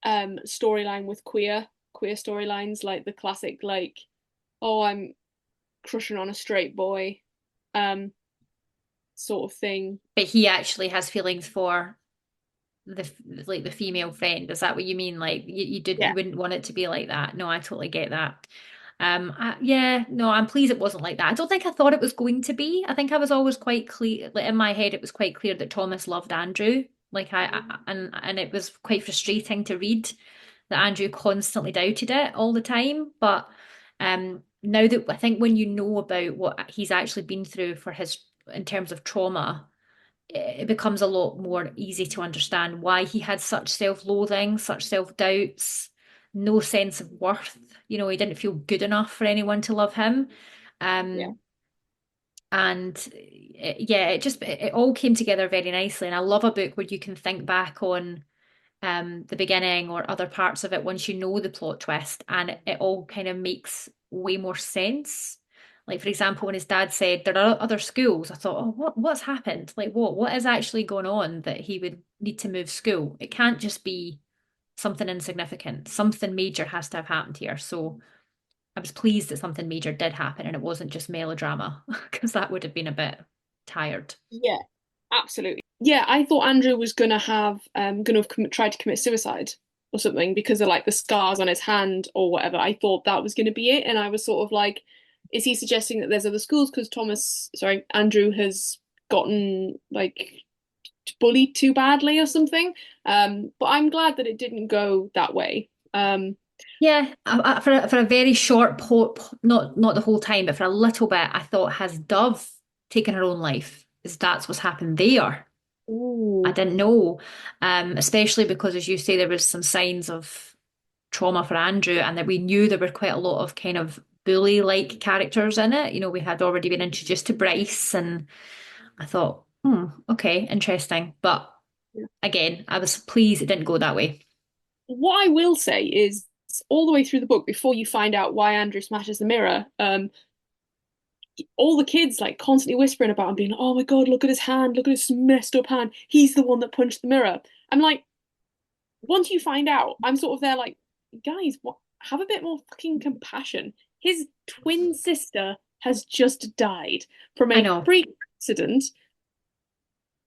Speaker 1: storyline with queer storylines, like the classic, like, oh, I'm crushing on a straight boy, um, sort of thing.
Speaker 2: But he actually has feelings for the like the female friend. Is that what you mean? Like you
Speaker 1: Yeah.
Speaker 2: wouldn't want it to be like that. No, I totally get that. Yeah, no, I'm pleased it wasn't like that. I don't think I thought it was going to be. I think I was always quite clear, like in my head, it was quite clear that Thomas loved Andrew. Like and it was quite frustrating to read that Andrew constantly doubted it all the time. But now that I think when you know about what he's actually been through for his in terms of trauma, it becomes a lot more easy to understand why he had such self-loathing, such self-doubts, no sense of worth. He didn't feel good enough for anyone to love him.
Speaker 1: Yeah.
Speaker 2: Um, and yeah, it all came together very nicely. And I love a book where you can think back on the beginning or other parts of it once you know the plot twist, and it all kind of makes way more sense. Like for example, when his dad said there are other schools, I thought, oh, what's happened? Like what is actually going on that he would need to move school? It can't just be something insignificant. Something major has to have happened here. So I was pleased that something major did happen and it wasn't just melodrama, because that would have been a bit tired.
Speaker 1: Yeah, absolutely. Yeah, I thought Andrew was tried to commit suicide or something because of like the scars on his hand or whatever. I thought that was gonna be it, and I was sort of like, is he suggesting that there's other schools because Andrew has gotten like bullied too badly or something? But I'm glad that it didn't go that way.
Speaker 2: Yeah, for a very short not the whole time, but for a little bit, I thought has Dove taken her own life? Is that's what's happened there? I
Speaker 1: Ooh,
Speaker 2: didn't know, especially because, as you say, there was some signs of. trauma for Andrew, and that we knew there were quite a lot of kind of bully-like characters in it. You know, we had already been introduced to Bryce, and I thought, okay, interesting. But again, I was pleased it didn't go that way.
Speaker 1: What I will say is, all the way through the book, before you find out why Andrew smashes the mirror, all the kids like constantly whispering about him, being like, "Oh my God, look at his hand, look at his messed up hand. He's the one that punched the mirror." I'm like, once you find out, I'm sort of there like, guys, what? Have a bit more fucking compassion. His twin sister has just died from
Speaker 2: I
Speaker 1: a
Speaker 2: know.
Speaker 1: freak accident.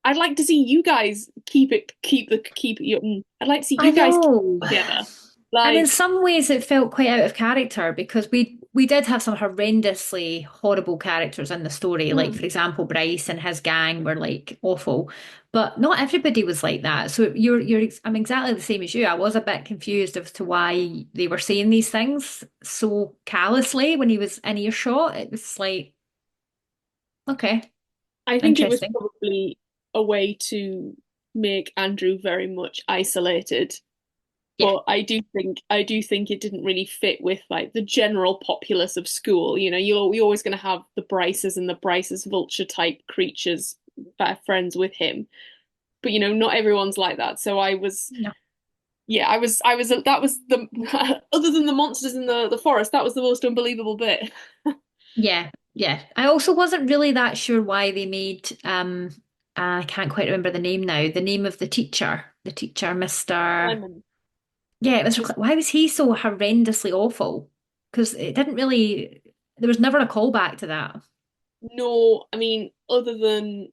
Speaker 1: I'd like to see you guys keep your. I'd like to see
Speaker 2: I
Speaker 1: you guys keep
Speaker 2: know.
Speaker 1: it together.
Speaker 2: And in
Speaker 1: Like,
Speaker 2: some ways, it felt quite out of character because we did have some horrendously horrible characters in the story. Like,
Speaker 1: mm,
Speaker 2: for example, Bryce and his gang were like awful, but not everybody was like that. So I'm exactly the same as you. I was a bit confused as to why they were saying these things so callously when he was in earshot. It was like, okay,
Speaker 1: I think it was
Speaker 2: interesting.
Speaker 1: probably a way to make Andrew very much isolated.
Speaker 2: Yeah,
Speaker 1: But I do think it didn't really fit with like the general populace of school. You know, you're always going to have the Bryces and the Bryces vulture type creatures that are friends with him. But not everyone's like that. So
Speaker 2: no,
Speaker 1: yeah, I was that was the other than the monsters in the forest, that was the most unbelievable bit.
Speaker 2: yeah, yeah. I also wasn't really that sure why they made I can't quite remember the name now. The name of the teacher, Mr.
Speaker 1: Simon,
Speaker 2: Yeah, Mr.
Speaker 1: just
Speaker 2: Why was he so horrendously awful? Because it didn't really, there was never a callback to that.
Speaker 1: no, I mean, other than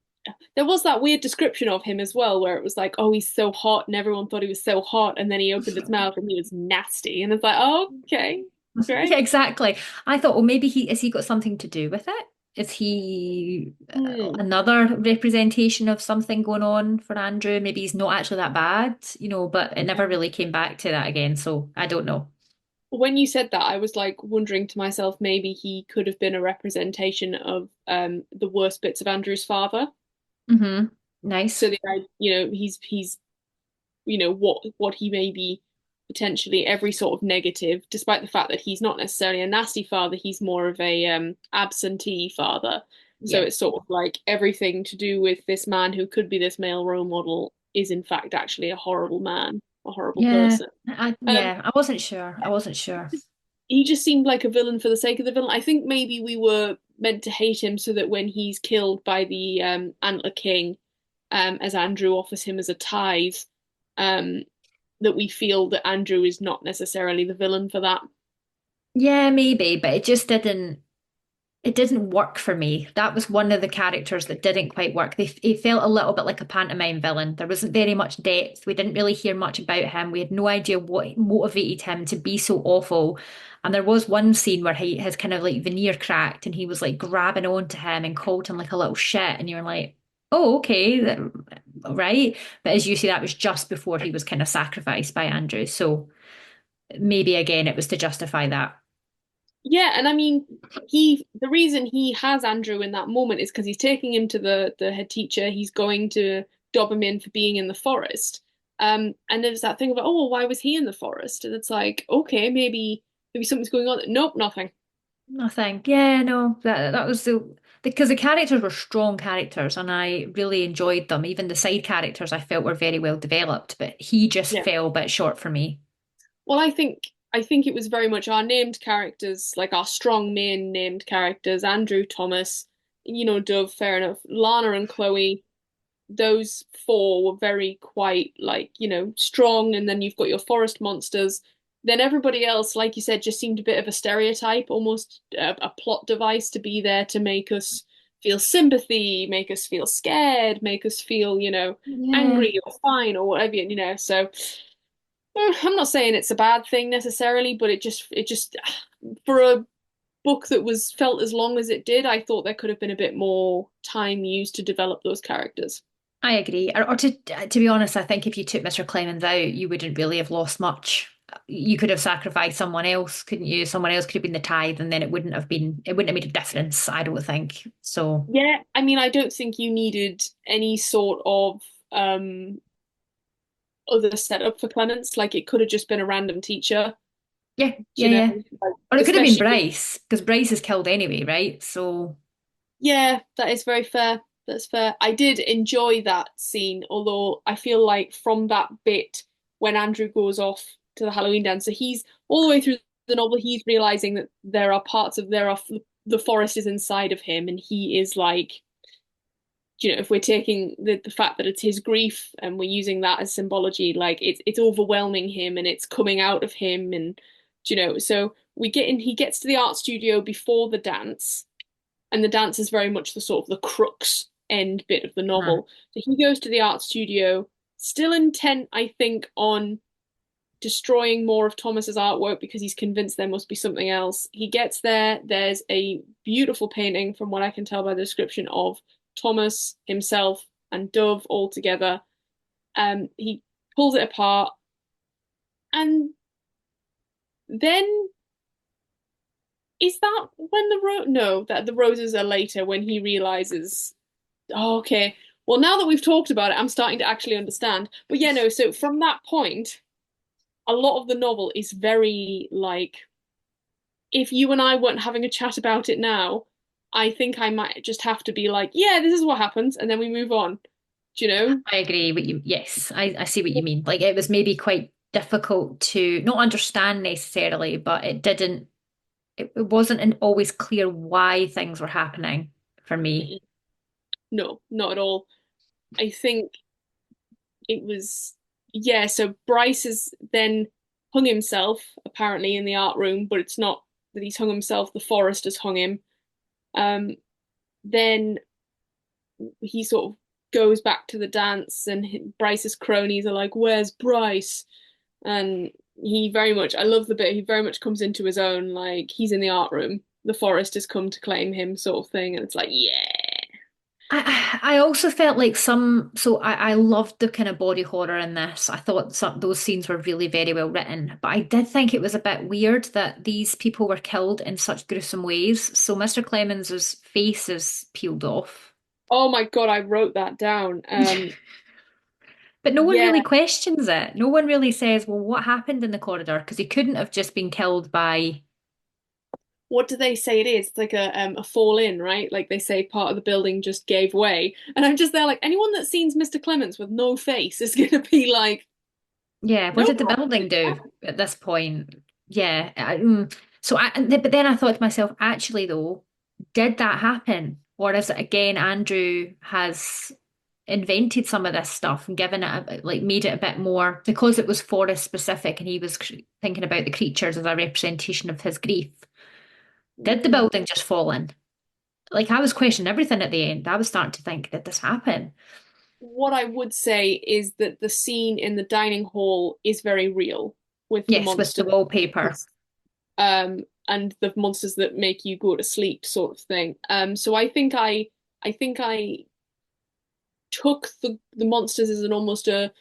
Speaker 1: there was that weird description of him as well, where it was like, oh, he's so hot, and everyone thought he was so hot, and then he opened his mouth and he was nasty, and it's like, oh, okay,
Speaker 2: Yeah,
Speaker 1: great.
Speaker 2: exactly. I thought, well, maybe he got something to do with it? Is he
Speaker 1: Hmm.
Speaker 2: another representation of something going on for Andrew? Maybe he's not actually that bad, but it never really came back to that again. So I don't know.
Speaker 1: When you said that, I was like wondering to myself, maybe he could have been a representation of the worst bits of Andrew's father.
Speaker 2: Hmm. Nice.
Speaker 1: So he's what he may be potentially every sort of negative, despite the fact that he's not necessarily a nasty father, he's more of a absentee father. So
Speaker 2: Yeah.
Speaker 1: it's sort of like everything to do with this man who could be this male role model is in fact actually a horrible man, a horrible
Speaker 2: Yeah.
Speaker 1: person. Um,
Speaker 2: I wasn't sure. I wasn't sure.
Speaker 1: he just seemed like a villain for the sake of the villain. I think maybe we were meant to hate him so that when he's killed by the Antler King, as Andrew offers him as a tithe, um, that we feel that Andrew is not necessarily the villain for that.
Speaker 2: Yeah, maybe, but it didn't work for me. That was one of the characters that didn't quite work. He felt a little bit like a pantomime villain. There wasn't very much depth. We didn't really hear much about him. We had no idea what motivated him to be so awful. And there was one scene where his kind of like veneer cracked and he was like grabbing onto him and called him like a little shit. And you're like, oh, okay, right. But as you see, that was just before he was kind of sacrificed by Andrew. So maybe again, it was to justify that.
Speaker 1: Yeah, and I mean, the reason he has Andrew in that moment is because he's taking him to the head teacher. He's going to dob him in for being in the forest. And there's that thing about, oh, well, why was he in the forest? And it's like, okay, maybe something's going on. Nope, nothing.
Speaker 2: Nothing. Yeah, no, that was because the characters were strong characters and I really enjoyed them. Even the side characters I felt were very well developed, but he just
Speaker 1: Yeah.
Speaker 2: fell a bit short for me.
Speaker 1: Well, I think it was very much our named characters, like our strong main named characters, Andrew, Thomas, Dove, fair enough, Lana and Chloe. Those four were very quite like, strong, and then you've got your forest monsters. Then everybody else, like you said, just seemed a bit of a stereotype, almost a plot device to be there to make us feel sympathy, make us feel scared, make us feel,
Speaker 2: Yeah,
Speaker 1: angry or fine or whatever. So I'm not saying it's a bad thing necessarily, but it just for a book that was felt as long as it did, I thought there could have been a bit more time used to develop those characters.
Speaker 2: I agree. Or to be honest, I think if you took Mr. Clemens out, you wouldn't really have lost much. You could have sacrificed someone else, couldn't you? Someone else could have been the tithe, and then it wouldn't have made a difference, I don't think. So
Speaker 1: Yeah, I mean, I don't think you needed any sort of um other setup for Clements. Like it could have just been a random teacher,
Speaker 2: Yeah, yeah,
Speaker 1: you know,
Speaker 2: yeah.
Speaker 1: like,
Speaker 2: Or it could have been
Speaker 1: especially with,
Speaker 2: Bryce, because Bryce is killed anyway, right? So,
Speaker 1: yeah, that is very fair. That's fair. I did enjoy that scene, although I feel like from that bit when Andrew goes off to the Halloween dance, so he's all the way through the novel, he's realizing that there are the forest is inside of him, and he is like, if we're taking the fact that it's his grief and we're using that as symbology, like it's overwhelming him and it's coming out of him, and so he gets to the art studio before the dance, and the dance is very much the sort of the crux end bit of the
Speaker 2: uh,
Speaker 1: novel. So he goes to the art studio, still intent, I think, on destroying more of Thomas's artwork because he's convinced there must be something else. He gets there, there's a beautiful painting, from what I can tell by the description, of Thomas himself and Dove all together. He pulls it apart, and then is that when no, that the roses are later when he realizes, oh, okay. Well, now that we've talked about it, I'm starting to actually understand. But yeah, no, so from that point, a lot of the novel is very like, if you and I weren't having a chat about it now, I think I might just have to be like, yeah, this is what happens, and then we move on. Do you know?
Speaker 2: I agree with you. Yes, I see what you mean. Like it was maybe quite difficult to not understand necessarily, but it wasn't always clear why things were happening for me.
Speaker 1: No, not at all. I think it was, yeah, so Bryce has then hung himself, apparently, in the art room, but it's not that he's hung himself, the forest has hung him. Um, then he sort of goes back to the dance, and Bryce's cronies are like, "Where's Bryce?" And he very much, I love the bit, he very much comes into his own, like he's in the art room. The forest has come to claim him, sort of thing. And it's like, yeah.
Speaker 2: I also felt like I loved the kind of body horror in this. I thought those scenes were really very well written, but I did think it was a bit weird that these people were killed in such gruesome ways. So Mr. Clemens's face is peeled off.
Speaker 1: Oh my God, I wrote that down.
Speaker 2: But no one
Speaker 1: Yeah,
Speaker 2: really questions it. No one really says, well, what happened in the corridor? Because he couldn't have just been killed by.
Speaker 1: what do they say it is? It's like a fall in, right? Like they say part of the building just gave way. And I'm just there like, anyone that sees Mr. Clements with no face is gonna be like,
Speaker 2: Yeah, what
Speaker 1: no
Speaker 2: did the
Speaker 1: problem.
Speaker 2: building do at this point? Yeah. But then I thought to myself, actually, though, did that happen? Or is it again, Andrew has invented some of this stuff and given it, like, made it a bit more because it was forest specific and he was thinking about the creatures as a representation of his grief. Did the building just fall in? Like, I was questioning everything at the end. I was starting to think, did this happen?
Speaker 1: What I would say is that the scene in the dining hall is very real with the
Speaker 2: Yes, with the
Speaker 1: monster.
Speaker 2: wallpaper.
Speaker 1: And the monsters that make you go to sleep, sort of thing. So I think I took the monsters as an almost a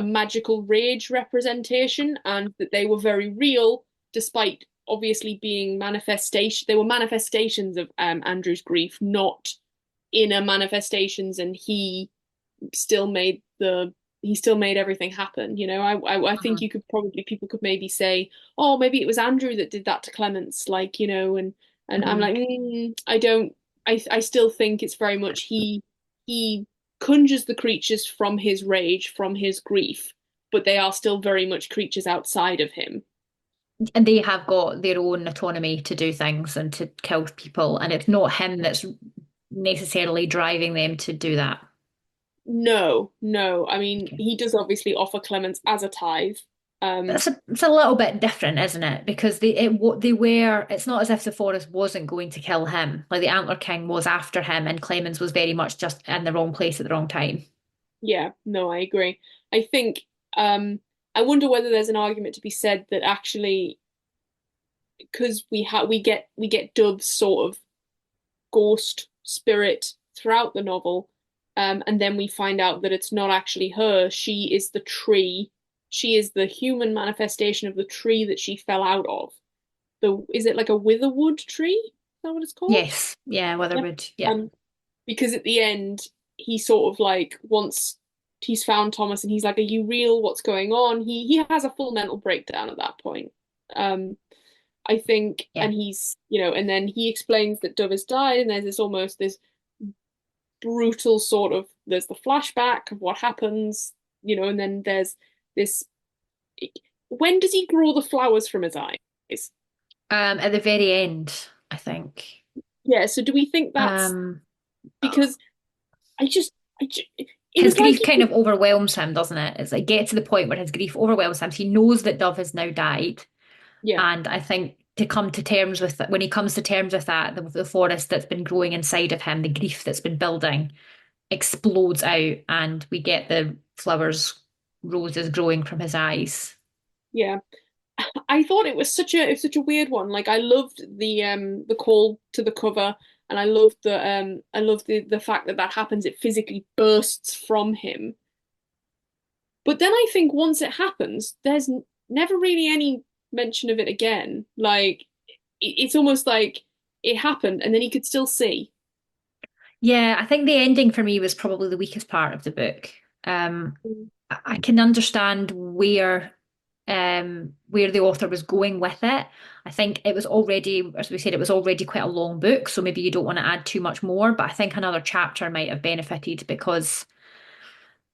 Speaker 1: magical rage representation, and that they were very real, despite obviously being manifestation. They were manifestations of Andrew's grief, not inner manifestations, and still made the he still made everything happen. I think
Speaker 2: Mhm.
Speaker 1: you could probably people could maybe say, oh, maybe it was Andrew that did that to Clements, like, and I'm
Speaker 2: Mhm.
Speaker 1: like, I don't. I still think it's very much he conjures the creatures from his rage, from his grief, but they are still very much creatures outside of him.
Speaker 2: And they have got their own autonomy to do things and to kill people, and it's not him that's necessarily driving them to do that.
Speaker 1: No, no. I mean,
Speaker 2: Okay.
Speaker 1: he does obviously offer Clements as a tithe. Um,
Speaker 2: It's a little bit different, isn't it? Because they were. It's not as if the forest wasn't going to kill him. Like the Antler King was after him, and Clemens was very much just in the wrong place at the wrong time.
Speaker 1: Yeah, no, I agree. I think I wonder whether there's an argument to be said that actually, because we get Dove's sort of ghost spirit throughout the novel, and then we find out that it's not actually her. She is the tree. She is the human manifestation of the tree that she fell out of. Is it like a witherwood tree? Is that what it's called?
Speaker 2: Yes, yeah,
Speaker 1: Yeah.
Speaker 2: Weatherwood, yeah.
Speaker 1: Um, because at the end he sort of like wants he's found Thomas and he's like, "Are you real? What's going on?" He has a full mental breakdown at that point. Um, I think,
Speaker 2: Yeah.
Speaker 1: and he's, and then he explains that Dove has died, and there's this almost this brutal sort of, there's the flashback of what happens, and then there's this. When does he grow the flowers from his eyes?
Speaker 2: At the very end, I think.
Speaker 1: Yeah, so do we think that's
Speaker 2: Um,
Speaker 1: because I just, I just, it
Speaker 2: his
Speaker 1: was like
Speaker 2: grief
Speaker 1: he
Speaker 2: kind
Speaker 1: could,
Speaker 2: of overwhelms him, doesn't it? It's like get to the point where his grief overwhelms him. He knows that Dove has now died,
Speaker 1: yeah,
Speaker 2: and I think to come to terms with that, when he comes to terms with that, the forest that's been growing inside of him, the grief that's been building, explodes out, and we get the flowers, roses growing from his eyes.
Speaker 1: yeah. I thought it was such a weird one. Like I loved the call to the cover, and I loved the fact that that happens. It physically bursts from him. But then I think once it happens, there's never really any mention of it again. Like it's almost like it happened, and then he could still see.
Speaker 2: Yeah, I think the ending for me was probably the weakest part of the book. Um,
Speaker 1: Mm.
Speaker 2: I can understand where the author was going with it. I think it was already, as we said, it was already quite a long book, so maybe you don't want to add too much more, but I think another chapter might have benefited because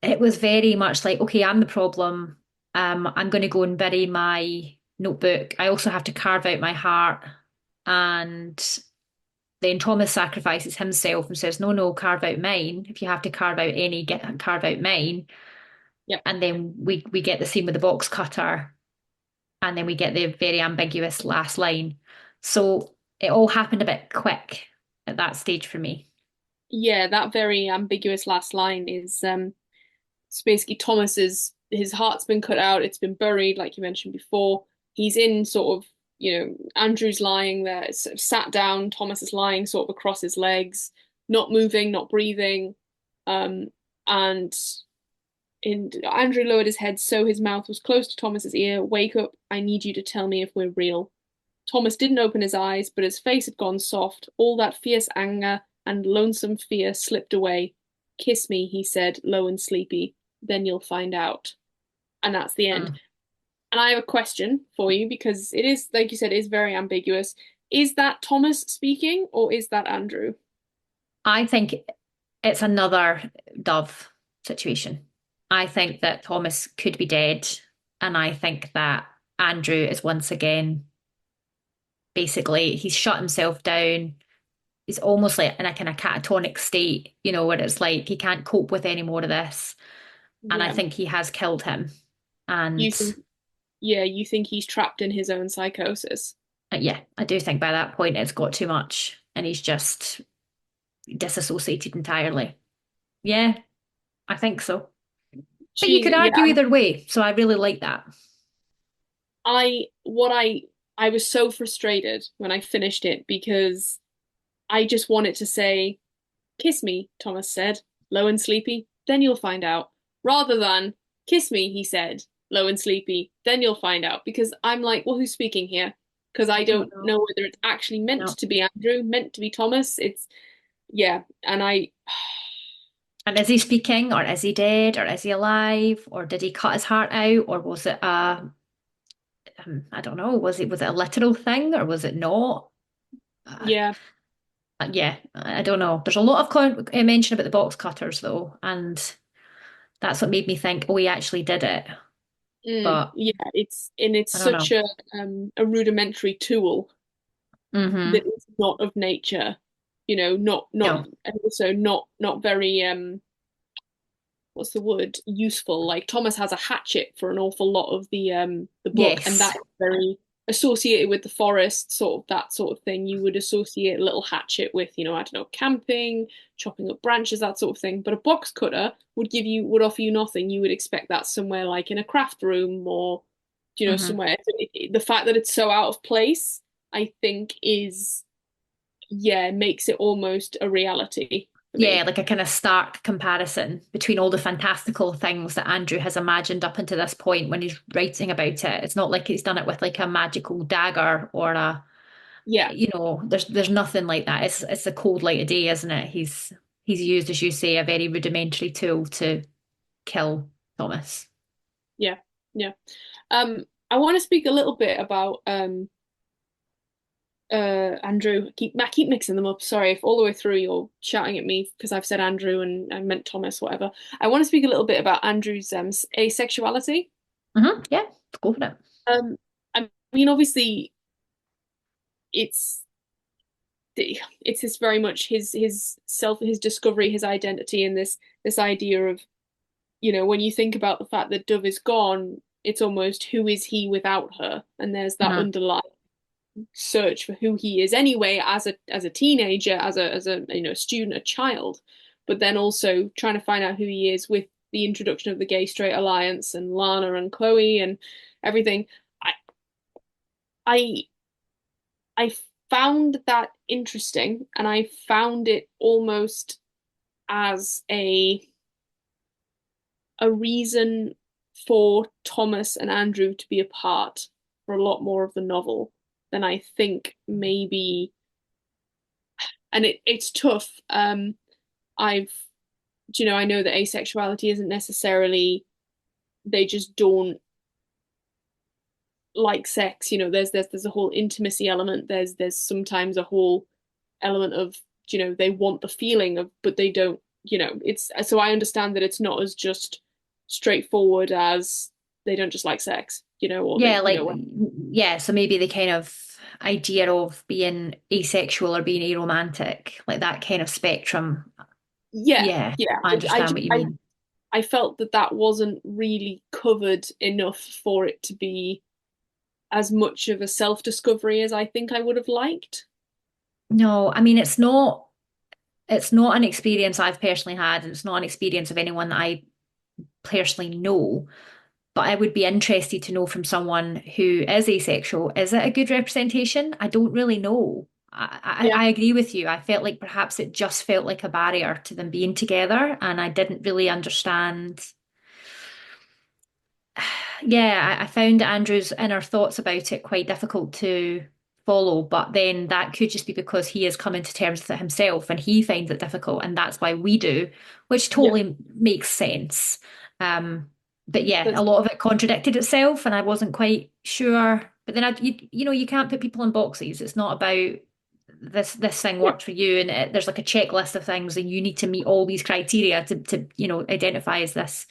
Speaker 2: it was very much like, okay, I'm the problem. I'm going to go and bury my notebook. I also have to carve out my heart. And then Thomas sacrifices himself and says, no, no, carve out mine. If you have to carve out any, carve out mine.
Speaker 1: Yep.
Speaker 2: And then we get the scene with the box cutter, and then we get the very ambiguous last line. So it all happened a bit quick at that stage for me.
Speaker 1: Yeah, that very ambiguous last line is it's basically Thomas's his heart's been cut out, it's been buried, like you mentioned before. He's in sort of, Andrew's lying there, sort of sat down, Thomas is lying sort of across his legs, not moving, not breathing. Um, and Andrew lowered his head so his mouth was close to Thomas's ear. Wake up, I need you to tell me if we're real. Thomas didn't open his eyes, but his face had gone soft. All that fierce anger and lonesome fear slipped away. Kiss me, he said, low and sleepy. Then you'll find out. And that's the end.
Speaker 2: Mm.
Speaker 1: And I have a question for you because it is, like you said, it is very ambiguous. Is that Thomas speaking or is that Andrew?
Speaker 2: I think it's another Dove situation. I think that Thomas could be dead, and I think that Andrew is once again basically he's shut himself down. He's almost like in a kind of catatonic state, where it's like he can't cope with any more of this. And I
Speaker 1: Yeah.
Speaker 2: think he has killed him. And
Speaker 1: You think, yeah, you think he's trapped in his own psychosis?
Speaker 2: yeah, I do think by that point it's got too much and he's just disassociated entirely. Yeah, I think so. But you could
Speaker 1: Yeah,
Speaker 2: argue either way. So I really like that.
Speaker 1: I was so frustrated when I finished it because I just wanted to say, kiss me, Thomas said, low and sleepy, then you'll find out. Rather than, kiss me, he said, low and sleepy, then you'll find out. Because I'm like, well, who's speaking here? Because I
Speaker 2: I don't
Speaker 1: don't
Speaker 2: know.
Speaker 1: know whether it's actually meant
Speaker 2: No.
Speaker 1: to be Andrew, meant to be Thomas. Yeah. And
Speaker 2: And is he speaking or is he dead or is he alive or did he cut his heart out or was it I don't know, was it a literal thing or was it not? Uh,
Speaker 1: yeah,
Speaker 2: yeah, I don't know. There's a lot of mention about the box cutters though, and that's what made me think, oh, he actually did it. But
Speaker 1: yeah, it's
Speaker 2: I don't
Speaker 1: such
Speaker 2: know.
Speaker 1: a rudimentary tool that
Speaker 2: Hmm.
Speaker 1: is not of nature, not
Speaker 2: No.
Speaker 1: and also not very what's the word, useful. Like Thomas has a hatchet for an awful lot of the book, and that
Speaker 2: Yes.
Speaker 1: is very associated with the forest, sort of that sort of thing. You would associate a little hatchet with, I don't know, camping, chopping up branches, that sort of thing. But a box cutter would offer you nothing. You would expect that somewhere like in a craft room or
Speaker 2: Hmm.
Speaker 1: somewhere. So the fact that it's so out of place, I think, is yeah, makes it almost a reality for
Speaker 2: Yeah,
Speaker 1: me.
Speaker 2: like a kind of stark comparison between all the fantastical things that Andrew has imagined up until this point when he's writing about it. It's not like he's done it with like a magical dagger or
Speaker 1: Yeah.
Speaker 2: there's nothing like that. It's a cold light of day, isn't it? He's used, as you say, a very rudimentary tool to kill Thomas.
Speaker 1: Yeah, yeah. I want to speak a little bit about Andrew. I keep mixing them up. Sorry if all the way through you're shouting at me because I've said Andrew and I meant Thomas, whatever. I want to speak a little bit about Andrew's asexuality.
Speaker 2: Yeah, let's go for it.
Speaker 1: Um, I mean, obviously, it's it's this very much his discovery, his identity, and this idea of, when you think about the fact that Dove is gone, it's almost who is he without her, and there's that
Speaker 2: Mhm.
Speaker 1: underlying search for who he is anyway as a teenager, as a student, a child, but then also trying to find out who he is with the introduction of the gay straight alliance and Lana and Chloe and everything. I I I found that interesting, and I found it almost as a reason for Thomas and Andrew to be apart for a lot more of the novel than I think maybe. And it's tough. I've I know that asexuality isn't necessarily they just don't like sex. There's a whole intimacy element. There's sometimes a whole element of they want the feeling of, but they don't. It's so I understand that it's not as just straightforward as they don't just like sex. Or
Speaker 2: Yeah,
Speaker 1: they
Speaker 2: like yeah, so maybe the kind of idea of being asexual or being aromantic, like that kind of spectrum.
Speaker 1: yeah,
Speaker 2: Yeah,
Speaker 1: yeah.
Speaker 2: I
Speaker 1: I
Speaker 2: understand
Speaker 1: just
Speaker 2: what you mean.
Speaker 1: I felt that wasn't really covered enough for it to be as much of a self-discovery as I think I would have liked.
Speaker 2: No, I mean it's not an experience I've personally had, and it's not an experience of anyone that I personally know. But I would be interested to know from someone who is asexual, is it a good representation? I don't really know.
Speaker 1: Yeah.
Speaker 2: I agree with you. I felt like perhaps it just felt like a barrier to them being together, and I didn't really understand. Yeah, I found Andrew's inner thoughts about it quite difficult to follow, but then that could just be because he is coming to terms with it himself and he finds it difficult, and that's why we do, which
Speaker 1: Yeah.
Speaker 2: totally makes sense. Um, but yeah, a
Speaker 1: That's
Speaker 2: lot of it contradicted itself, and I wasn't quite sure. But then you can't put people in boxes. It's not about this thing
Speaker 1: yeah.
Speaker 2: worked for you, and there's like a checklist of things, and you need to meet all these criteria to identify as this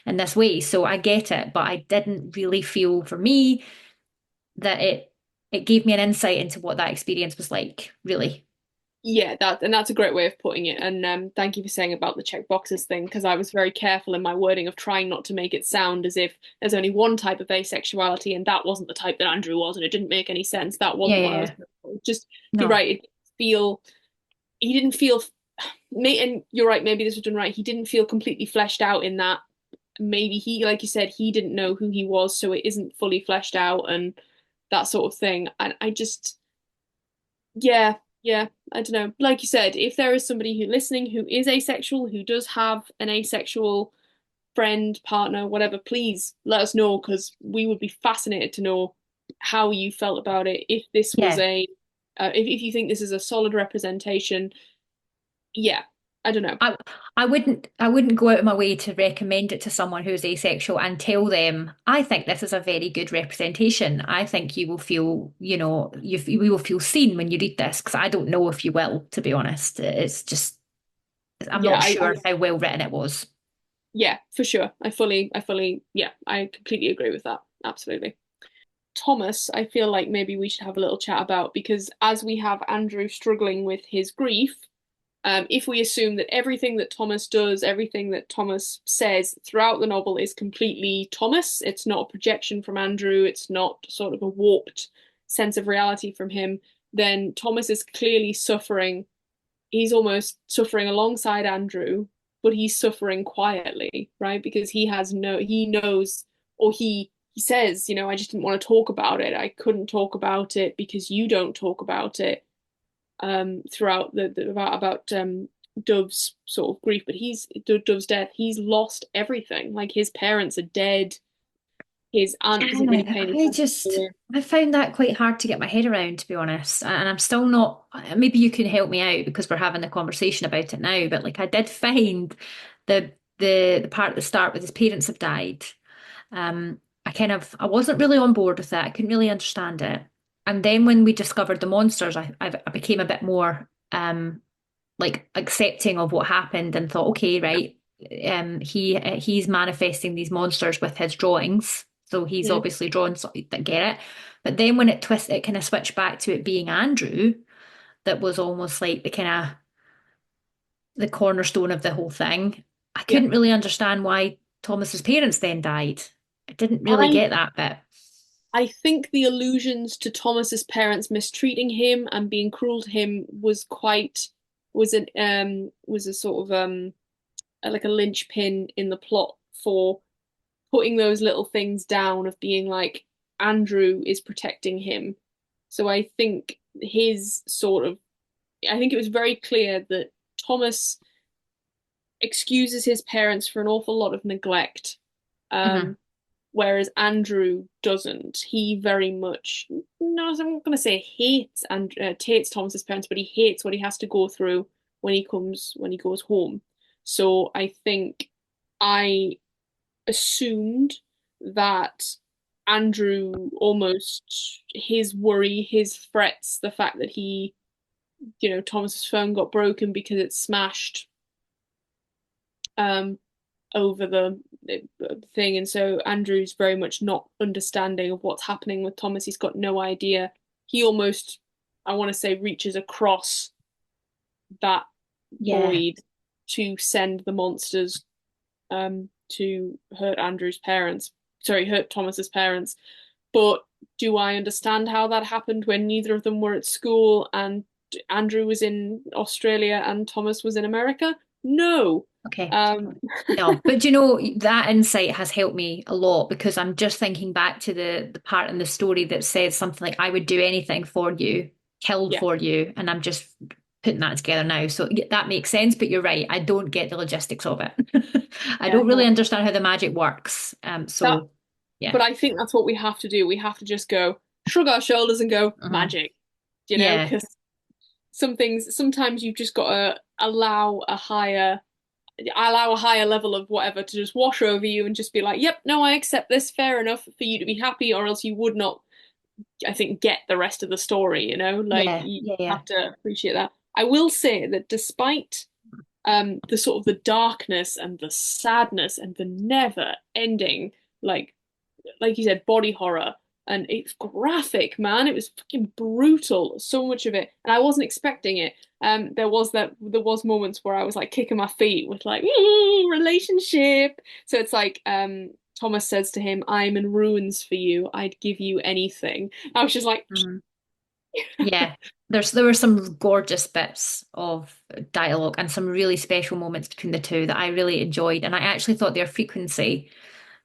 Speaker 2: in this way. So I get it, but I didn't really feel for me that it gave me an insight into what that experience was like, really.
Speaker 1: Yeah, that's a great way of putting it. And thank you for saying about the check boxes thing, because I was very careful in my wording of trying not to make it sound as if there's only one type of asexuality, and that wasn't the type that Andrew was, and it didn't make any sense. That
Speaker 2: Yeah,
Speaker 1: wasn't
Speaker 2: yeah,
Speaker 1: what I was
Speaker 2: yeah.
Speaker 1: going for. Just you're
Speaker 2: No.
Speaker 1: right. He didn't feel and you're right. Maybe this was done right. He didn't feel completely fleshed out in that. Maybe he, like you said, he didn't know who he was, so it isn't fully fleshed out and that sort of thing. And I just yeah, yeah, I don't know. Like you said, if there is somebody who listening who is asexual, who does have an asexual friend, partner, whatever, please let us know, because we would be fascinated to know how you felt about it. If this was
Speaker 2: Yeah.
Speaker 1: if you think this is a solid representation, yeah, I don't know.
Speaker 2: I I wouldn't go out of my way to recommend it to someone who's asexual and tell them, I think this is a very good representation. I think you will feel, you will feel seen when you read this, because I don't know if you will, to be honest. It's just I'm
Speaker 1: Yeah,
Speaker 2: not sure how well written it was.
Speaker 1: yeah, for sure. Yeah, I completely agree with that. Absolutely. Thomas, I feel like maybe we should have a little chat about, because as we have Andrew struggling with his grief, if we assume that everything that Thomas does, everything that Thomas says throughout the novel is completely Thomas, it's not a projection from Andrew, it's not sort of a warped sense of reality from him, then Thomas is clearly suffering. He's almost suffering alongside Andrew, but he's suffering quietly, right? Because he knows, or he says, I just didn't want to talk about it. I couldn't talk about it because you don't talk about it throughout about Dove's sort of grief, but Dove's death. He's lost everything. Like his parents are dead. His aunt doesn't really
Speaker 2: Yeah,
Speaker 1: pay any attention to him.
Speaker 2: I found that quite hard to get my head around, to be honest. And I'm still not, maybe you can help me out because we're having the conversation about it now, but like I did find the the part at the start with his parents have died. I wasn't really on board with it. I couldn't really understand it. And then when we discovered the monsters, I became a bit more like accepting of what happened and thought, okay, right, he's manifesting these monsters with his drawings, so he's
Speaker 1: Mm,
Speaker 2: obviously drawn so that get it. But then when it kind of switched back to it being Andrew, that was almost like the cornerstone of the whole thing. I
Speaker 1: yeah.
Speaker 2: couldn't really understand why Thomas's parents then died. I didn't really
Speaker 1: I
Speaker 2: get that bit.
Speaker 1: I think the allusions to Thomas's parents mistreating him and being cruel to him was a sort of like a linchpin in the plot for putting those little things down of being like Andrew is protecting him. So I think it was very clear that Thomas excuses his parents for an awful lot of neglect.
Speaker 2: Hmm.
Speaker 1: Um, Whereas Andrew doesn't. He very much, no, I'm not going to say hates Thomas's parents, but he hates what he has to go through when he goes home. So I think I assumed that Andrew almost his worry, his threats, the fact that Thomas's phone got broken because it smashed um over the thing. And so Andrew's very much not understanding of what's happening with Thomas. He's got no idea. He almost, I want to say, reaches across that
Speaker 2: Yeah.
Speaker 1: void to send the monsters to hurt Andrew's parents. Sorry, hurt Thomas's parents. But do I understand how that happened when neither of them were at school and Andrew was in Australia and Thomas was in America? No.
Speaker 2: Okay.
Speaker 1: Um,
Speaker 2: No, but you know, that insight has helped me a lot because I'm just thinking back to the part in the story that says something like, I would do anything for you, kill
Speaker 1: yeah,
Speaker 2: for you. And I'm just putting that together now. So yeah, that makes sense, but you're right. I don't get the logistics of it. I
Speaker 1: yeah,
Speaker 2: don't really
Speaker 1: no.
Speaker 2: understand how the magic works.
Speaker 1: That
Speaker 2: So yeah.
Speaker 1: But I think that's what we have to do. We have to just go shrug our shoulders and go
Speaker 2: Hmm.
Speaker 1: magic,
Speaker 2: Yeah.
Speaker 1: because sometimes you've just got to allow a higher level of whatever to just wash over you and just be like, yep, no, I accept this, fair enough for you to be happy, or else you would not, I think, get the rest of the story, like
Speaker 2: Yeah.
Speaker 1: you
Speaker 2: Yeah. Yeah.
Speaker 1: have to appreciate that. I will say that despite the sort of the darkness and the sadness and the never ending, like you said, body horror. And it's graphic, man. It was fucking brutal, so much of it, and I wasn't expecting it. There was moments where I was like kicking my feet with like relationship. So it's like Thomas says to him, "I'm in ruins for you. I'd give you anything." I was just like,
Speaker 2: Mhm. Yeah, there were some gorgeous bits of dialogue and some really special moments between the two that I really enjoyed, and I actually thought their frequency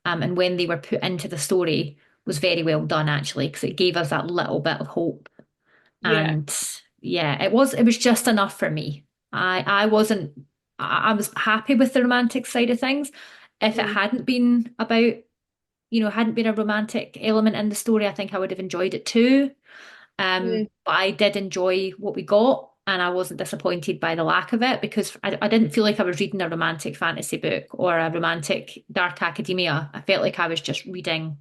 Speaker 2: and when they were put into the story was very well done actually because it gave us that little bit of hope.
Speaker 1: yeah,
Speaker 2: And yeah, it was just enough for me. I wasn't I was happy with the romantic side of things. If it
Speaker 1: mm,
Speaker 2: hadn't been about, hadn't been a romantic element in the story, I think I would have enjoyed it too.
Speaker 1: mm,
Speaker 2: But I did enjoy what we got, and I wasn't disappointed by the lack of it because I didn't feel like I was reading a romantic fantasy book or a romantic dark academia. I felt like I was just reading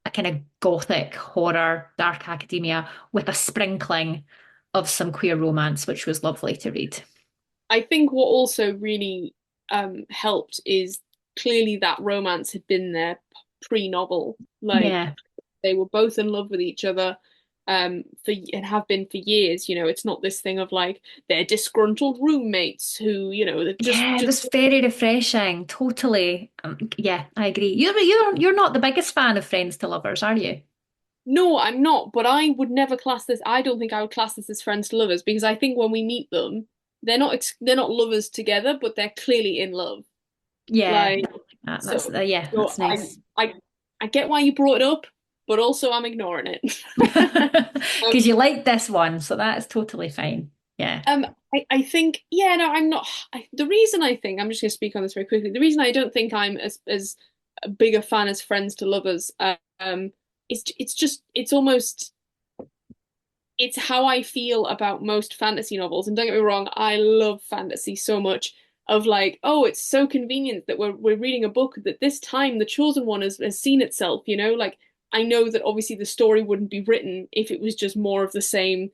Speaker 2: a kind of gothic horror dark academia with a sprinkling of some queer romance, which was lovely to read.
Speaker 1: I think what also really helped is clearly that romance had been there pre-novel. Like
Speaker 2: Yeah.
Speaker 1: they were both in love with each other for and have been for years. It's not this thing of like they're disgruntled roommates who, that
Speaker 2: Yeah, it
Speaker 1: just
Speaker 2: was very refreshing. Totally. Yeah, I agree. You're not the biggest fan of Friends to Lovers, are you?
Speaker 1: no, I'm not, but I would never class this. I don't think I would class this as friends to lovers because I think when we meet them, they're not lovers together, but they're clearly in love.
Speaker 2: Yeah,
Speaker 1: Like
Speaker 2: I like that. That's
Speaker 1: so,
Speaker 2: yeah,
Speaker 1: so
Speaker 2: that's nice.
Speaker 1: I get why you brought it up, but also I'm ignoring it.
Speaker 2: Because
Speaker 1: Um,
Speaker 2: you like this one, so that's totally fine. Yeah.
Speaker 1: I think, yeah, no, I'm not. The reason I think, I'm just going to speak on this very quickly. The reason I don't think I'm as big a fan as Friends to Lovers, it's just, it's how I feel about most fantasy novels. And don't get me wrong, I love fantasy so much. of like, oh, it's so convenient that we're reading a book that this time the chosen one has seen itself, you know? Like I know that obviously the story wouldn't be written if it was just more of the same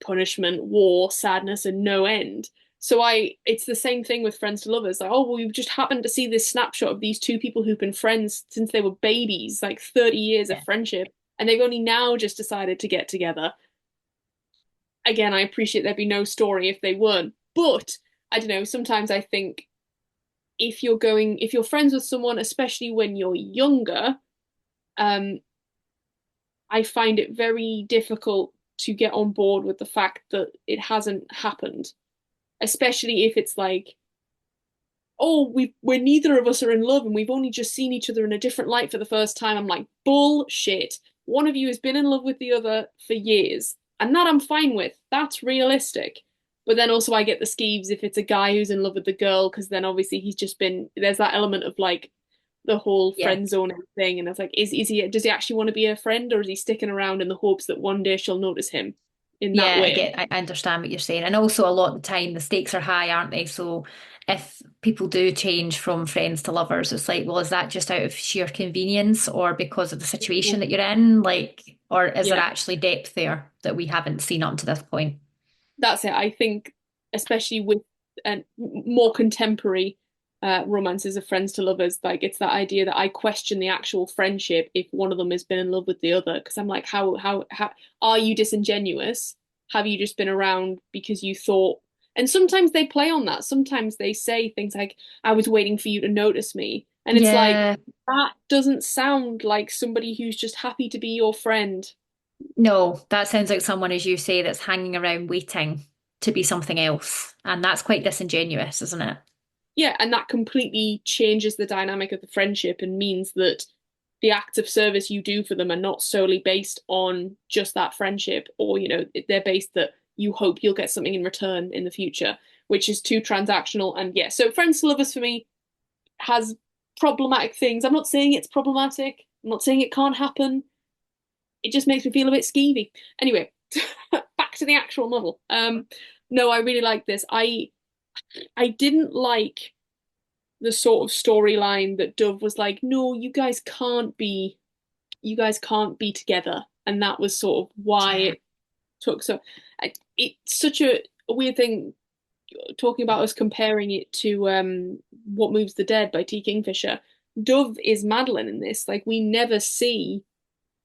Speaker 1: punishment, war, sadness, and no end. So it's the same thing with friends to lovers. Like, oh, well, we've just happened to see this snapshot of these two people who've been friends since they were babies, like 30 years of
Speaker 2: Yeah.
Speaker 1: friendship, and they've only now just decided to get together. Again, I appreciate there'd be no story if they weren't, but I don't know, sometimes I think if you're friends with someone, especially when you're younger, um, I find it very difficult to get on board with the fact that it hasn't happened, especially if it's like, oh, we're neither of us are in love and we've only just seen each other in a different light for the first time. I'm like, bullshit. One of you has been in love with the other for years, and that I'm fine with. That's realistic. But then also I get the skeeves if it's a guy who's in love with the girl, because then obviously he's just been there's that element of like the whole
Speaker 2: Yeah.
Speaker 1: friend zone thing, and it's like, is he does he actually want to be a friend, or is he sticking around in the hopes that one day she'll notice him in that
Speaker 2: Yeah,
Speaker 1: way?
Speaker 2: I understand what you're saying. And also a lot of the time the stakes are high, aren't they? So if people do change from friends to lovers, it's like, well, is that just out of sheer convenience or because of the situation that you're in? Like, or is there
Speaker 1: Yeah.
Speaker 2: actually depth there that we haven't seen up to this point?
Speaker 1: That's it. I think, especially with more contemporary romances of friends to lovers, like it's that idea that I question the actual friendship if one of them has been in love with the other. Because I'm like, how are you disingenuous? Have you just been around because you thought? And sometimes they play on that. Sometimes they say things like, "I was waiting for you to notice me," and it's like
Speaker 2: Yeah,
Speaker 1: that doesn't sound like somebody who's just happy to be your friend.
Speaker 2: no, that sounds like someone, as you say, that's hanging around waiting to be something else. And that's quite disingenuous, isn't it?
Speaker 1: Yeah, and that completely changes the dynamic of the friendship and means that the acts of service you do for them are not solely based on just that friendship, or they're based that you hope you'll get something in return in the future, which is too transactional. And yeah, so friends to lovers for me has problematic things. I'm not saying it's problematic. I'm not saying it can't happen. It just makes me feel a bit skeevy. Anyway, back to the actual novel. No, I really like this. I didn't like the sort of storyline that Dove was like, no, you guys can't be together. And that was sort of why
Speaker 2: Yeah.
Speaker 1: it took so it's such a weird thing talking about us comparing it to What Moves the Dead by T. Kingfisher. Dove is Madeline in this. Like we never see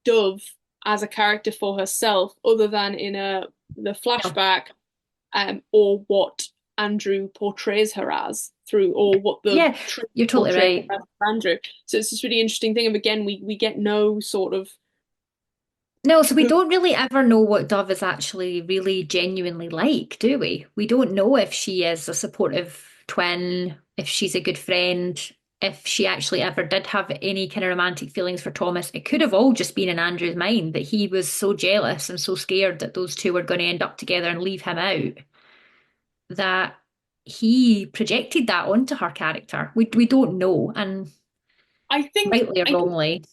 Speaker 1: Dove as a character for herself other than in the
Speaker 2: No.
Speaker 1: flashback or what Andrew portrays her as through, or what the
Speaker 2: Yeah,
Speaker 1: tree
Speaker 2: you're totally
Speaker 1: portrays
Speaker 2: right.
Speaker 1: her as Andrew. So it's this really interesting thing of again, we get no sort of
Speaker 2: No, so we
Speaker 1: who
Speaker 2: don't really ever know what Dove is actually really genuinely like, do we? We don't know if she is a supportive twin, if she's a good friend, if she actually ever did have any kind of romantic feelings for Thomas. It could have all just been in Andrew's mind that he was so jealous and so scared that those two were going to end up together and leave him out that he projected that onto her character. We don't know, and
Speaker 1: I think
Speaker 2: rightly or
Speaker 1: I think
Speaker 2: wrongly,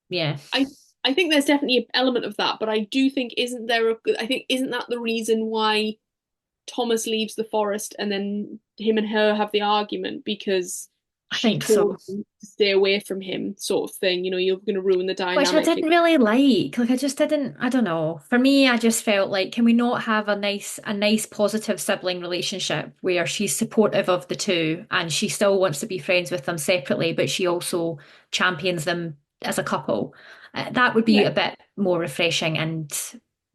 Speaker 2: yeah.
Speaker 1: I I think there's definitely an element of that, but I do think I think isn't that the reason why Thomas leaves the forest and then him and her have the argument because
Speaker 2: I
Speaker 1: she
Speaker 2: think so.
Speaker 1: told him to stay away from him, sort of thing. You're going to ruin the
Speaker 2: Which I
Speaker 1: dynamic.
Speaker 2: didn't really like. Like I just didn't, I don't know. For me, I just felt like, can we not have a nice positive sibling relationship where she's supportive of the two and she still wants to be friends with them separately, but she also champions them as a couple. That would be
Speaker 1: Yeah,
Speaker 2: a bit more refreshing and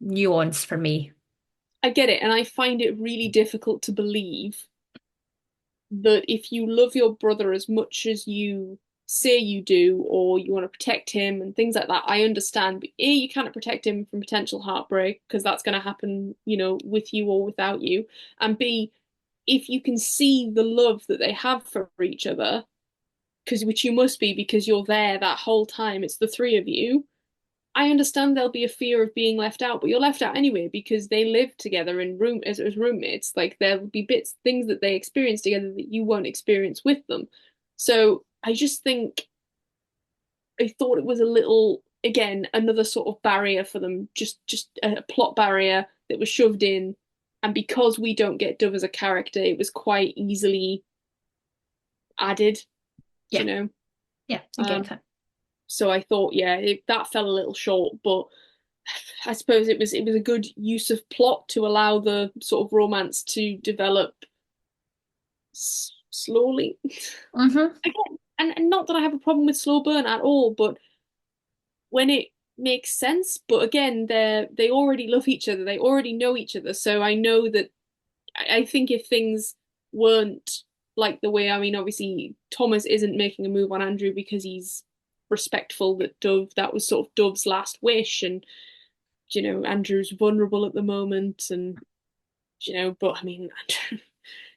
Speaker 2: nuanced for me.
Speaker 1: I get it, and I find it really difficult to believe that if you love your brother as much as you say you do, or you want to protect him and things like that, I understand. But A, you cannot protect him from potential heartbreak because that's going to happen, with you or without you. And B, if you can see the love that they have for each other, because which you must be because you're there that whole time, it's the three of you. I understand there'll be a fear of being left out, but you're left out anyway because they live together in room as roommates. Like there'll be things that they experience together that you won't experience with them. So I just think I thought it was a little, again, another sort of barrier for them, just a plot barrier that was shoved in. And because we don't get Dove as a character, it was quite easily added,
Speaker 2: Yeah,
Speaker 1: you know.
Speaker 2: yeah, I get
Speaker 1: Um,
Speaker 2: that.
Speaker 1: so I thought, yeah, that fell a little short, but I suppose it was a good use of plot to allow the sort of romance to develop slowly.
Speaker 2: Hmm.
Speaker 1: Again, and not that I have a problem with slow burn at all, but when it makes sense. But again, they already love each other. They already know each other. So I know that I think if things weren't like the way, I mean, obviously Thomas isn't making a move on Andrew because he's respectful that was sort of Dove's last wish, and Andrew's vulnerable at the moment, and but I mean,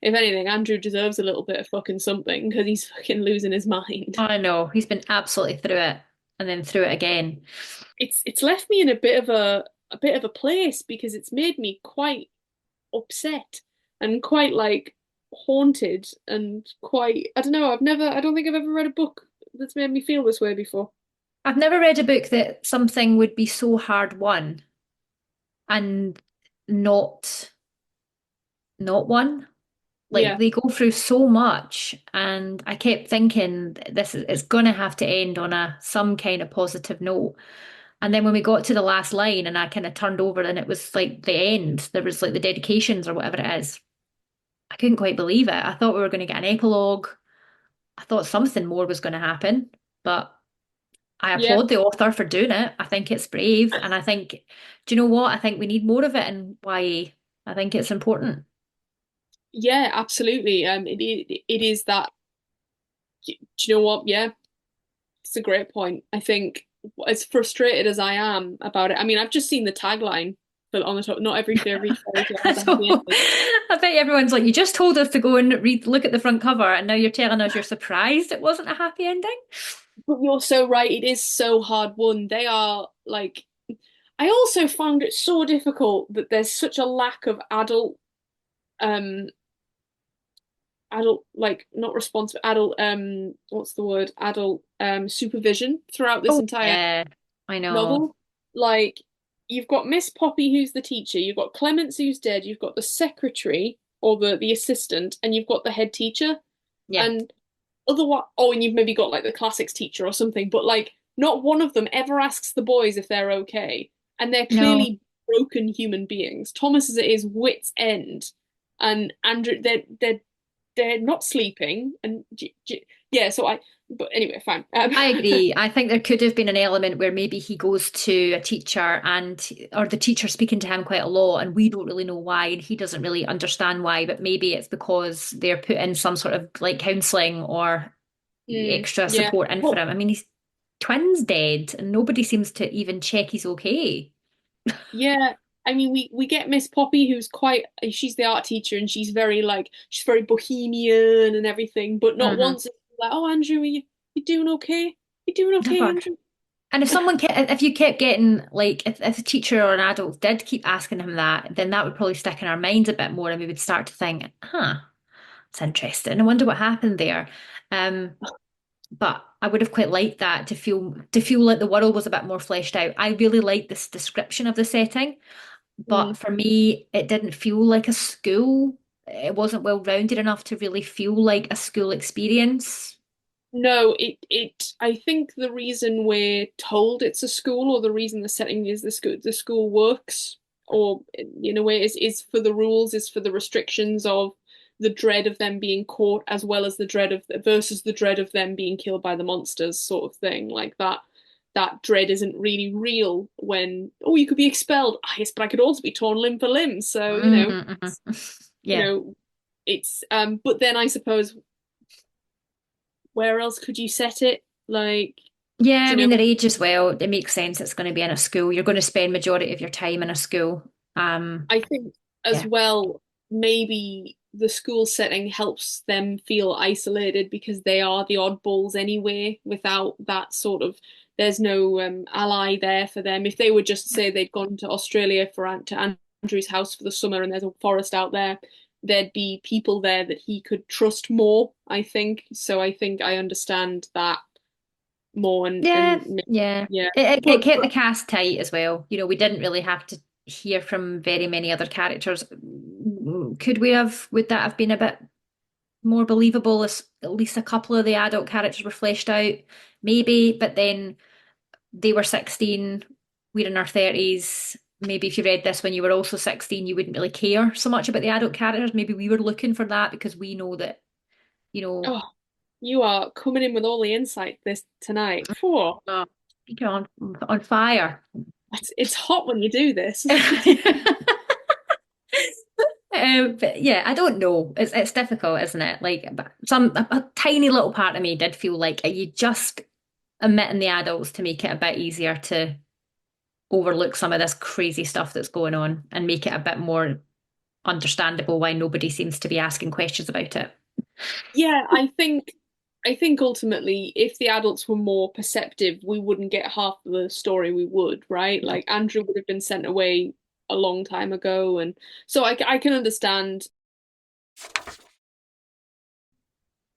Speaker 1: if anything, Andrew deserves a little bit of fucking something because he's fucking losing his mind.
Speaker 2: I know he's been absolutely through it and then through it again.
Speaker 1: It's left me in a bit of a place because it's made me quite upset and quite like haunted and quite I don't know, I don't think I've ever read a book that's made me feel this way before.
Speaker 2: I've never read a book that something would be so hard won and not not won. Like
Speaker 1: Yeah.
Speaker 2: they go through so much, and I kept thinking this is it's gonna have to end on a some kind of positive note. And then when we got to the last line and I kind of turned over and it was like the end, there was like the dedications or whatever it is. I couldn't quite believe it. I thought we were going to get an epilogue. I thought something more was going to happen, but I
Speaker 1: Yeah.
Speaker 2: applaud the author for doing it. I think it's brave. And I think, do you know what? I think we need more of it in YA. I think it's important.
Speaker 1: Yeah, absolutely. It is that. Do you know what? Yeah, it's a great point. I think as frustrated as I am about it, I mean, I've just seen the tagline for on the top. Not every fairy tale has a happy
Speaker 2: So
Speaker 1: ending.
Speaker 2: I bet everyone's like, you just told us to go and look at the front cover, and now you're telling us you're surprised it wasn't a happy ending.
Speaker 1: But you're so right. It is so hard won. They are like. I also found it so difficult that there's such a lack of um, like not responsive adult what's the word adult supervision throughout this
Speaker 2: Oh,
Speaker 1: entire
Speaker 2: yeah, I know.
Speaker 1: novel. Like you've got Miss Poppy who's the teacher, you've got Clements who's dead, you've got the secretary or the assistant, and you've got the head teacher.
Speaker 2: Yeah,
Speaker 1: And otherwise, oh, and you've maybe got like the classics teacher or something, but like not one of them ever asks the boys if they're okay. And they're
Speaker 2: no.
Speaker 1: clearly broken human beings. Thomas is at his wit's end, and Andrew, they're not sleeping, and yeah. So but anyway, fine.
Speaker 2: I agree. I think there could have been an element where maybe he goes to a teacher and or the teacher speaking to him quite a lot and we don't really know why and he doesn't really understand why, but maybe it's because they're put in some sort of like counselling or extra
Speaker 1: Yeah.
Speaker 2: support in for
Speaker 1: Well,
Speaker 2: him. I mean, his twin's dead and nobody seems to even check he's okay.
Speaker 1: yeah. I mean, we get Miss Poppy, who's she's the art teacher, and she's very bohemian and everything, but not
Speaker 2: Hmm.
Speaker 1: once is she like, oh, Andrew, you doing okay? You doing okay,
Speaker 2: Never.
Speaker 1: Andrew?
Speaker 2: And if you kept getting like, if a teacher or an adult did keep asking him that, then that would probably stick in our minds a bit more, and we would start to think, huh, it's interesting. I wonder what happened there. Um, but I would have quite liked that to feel like the world was a bit more fleshed out. I really liked this description of the setting, but
Speaker 1: Mm.
Speaker 2: for me, it didn't feel like a school. It wasn't well rounded enough to really feel like a school experience.
Speaker 1: No, I think the reason we're told it's a school, or the reason the setting is the school works, or in a way is for the rules, is for the restrictions of the dread of them being caught, as well as the dread of versus the dread of them being killed by the monsters, sort of thing. Like that dread isn't really real when, oh, you could be expelled. Ah, yes, but I could also be torn limb for limb. So,
Speaker 2: Mm-hmm.
Speaker 1: you
Speaker 2: Yeah.
Speaker 1: know, it's but then I suppose where else could you set it? Like,
Speaker 2: Yeah, I
Speaker 1: do
Speaker 2: mean
Speaker 1: you
Speaker 2: their
Speaker 1: know,
Speaker 2: age as well. It makes sense it's going to be in a school. You're going to spend majority of your time in a school.
Speaker 1: I think as
Speaker 2: Yeah.
Speaker 1: well, maybe the school setting helps them feel isolated because they are the oddballs anyway, without that sort of, there's no ally there for them. If they would just say they'd gone to Australia to Andrew's house for the summer and there's a forest out there, there'd be people there that he could trust more, I think. So I think I understand that more
Speaker 2: Yeah,
Speaker 1: and
Speaker 2: yeah.
Speaker 1: yeah.
Speaker 2: It
Speaker 1: But
Speaker 2: kept the cast tight as well. You know, we didn't really have to hear from very many other characters. Would that have been a bit? more believable. At least a couple of the adult characters were fleshed out, maybe, but then they were 16, we're in our 30s. Maybe if you read this when you were also 16, you wouldn't really care so much about the adult characters. Maybe we were looking for that because we know that, you know,
Speaker 1: Oh, you are coming in with all the insight this tonight. Phew.
Speaker 2: uh, you're on fire.
Speaker 1: It's hot when you do this.
Speaker 2: But yeah, I don't know. It's difficult, isn't it? Like but a tiny little part of me did feel like, are you just omitting the adults to make it a bit easier to overlook some of this crazy stuff that's going on and make it a bit more understandable why nobody seems to be asking questions about it.
Speaker 1: Yeah, I think ultimately if the adults were more perceptive, we wouldn't get half the story we would, right?
Speaker 2: No.
Speaker 1: Like Andrew would have been sent away a long time ago, and so I can understand.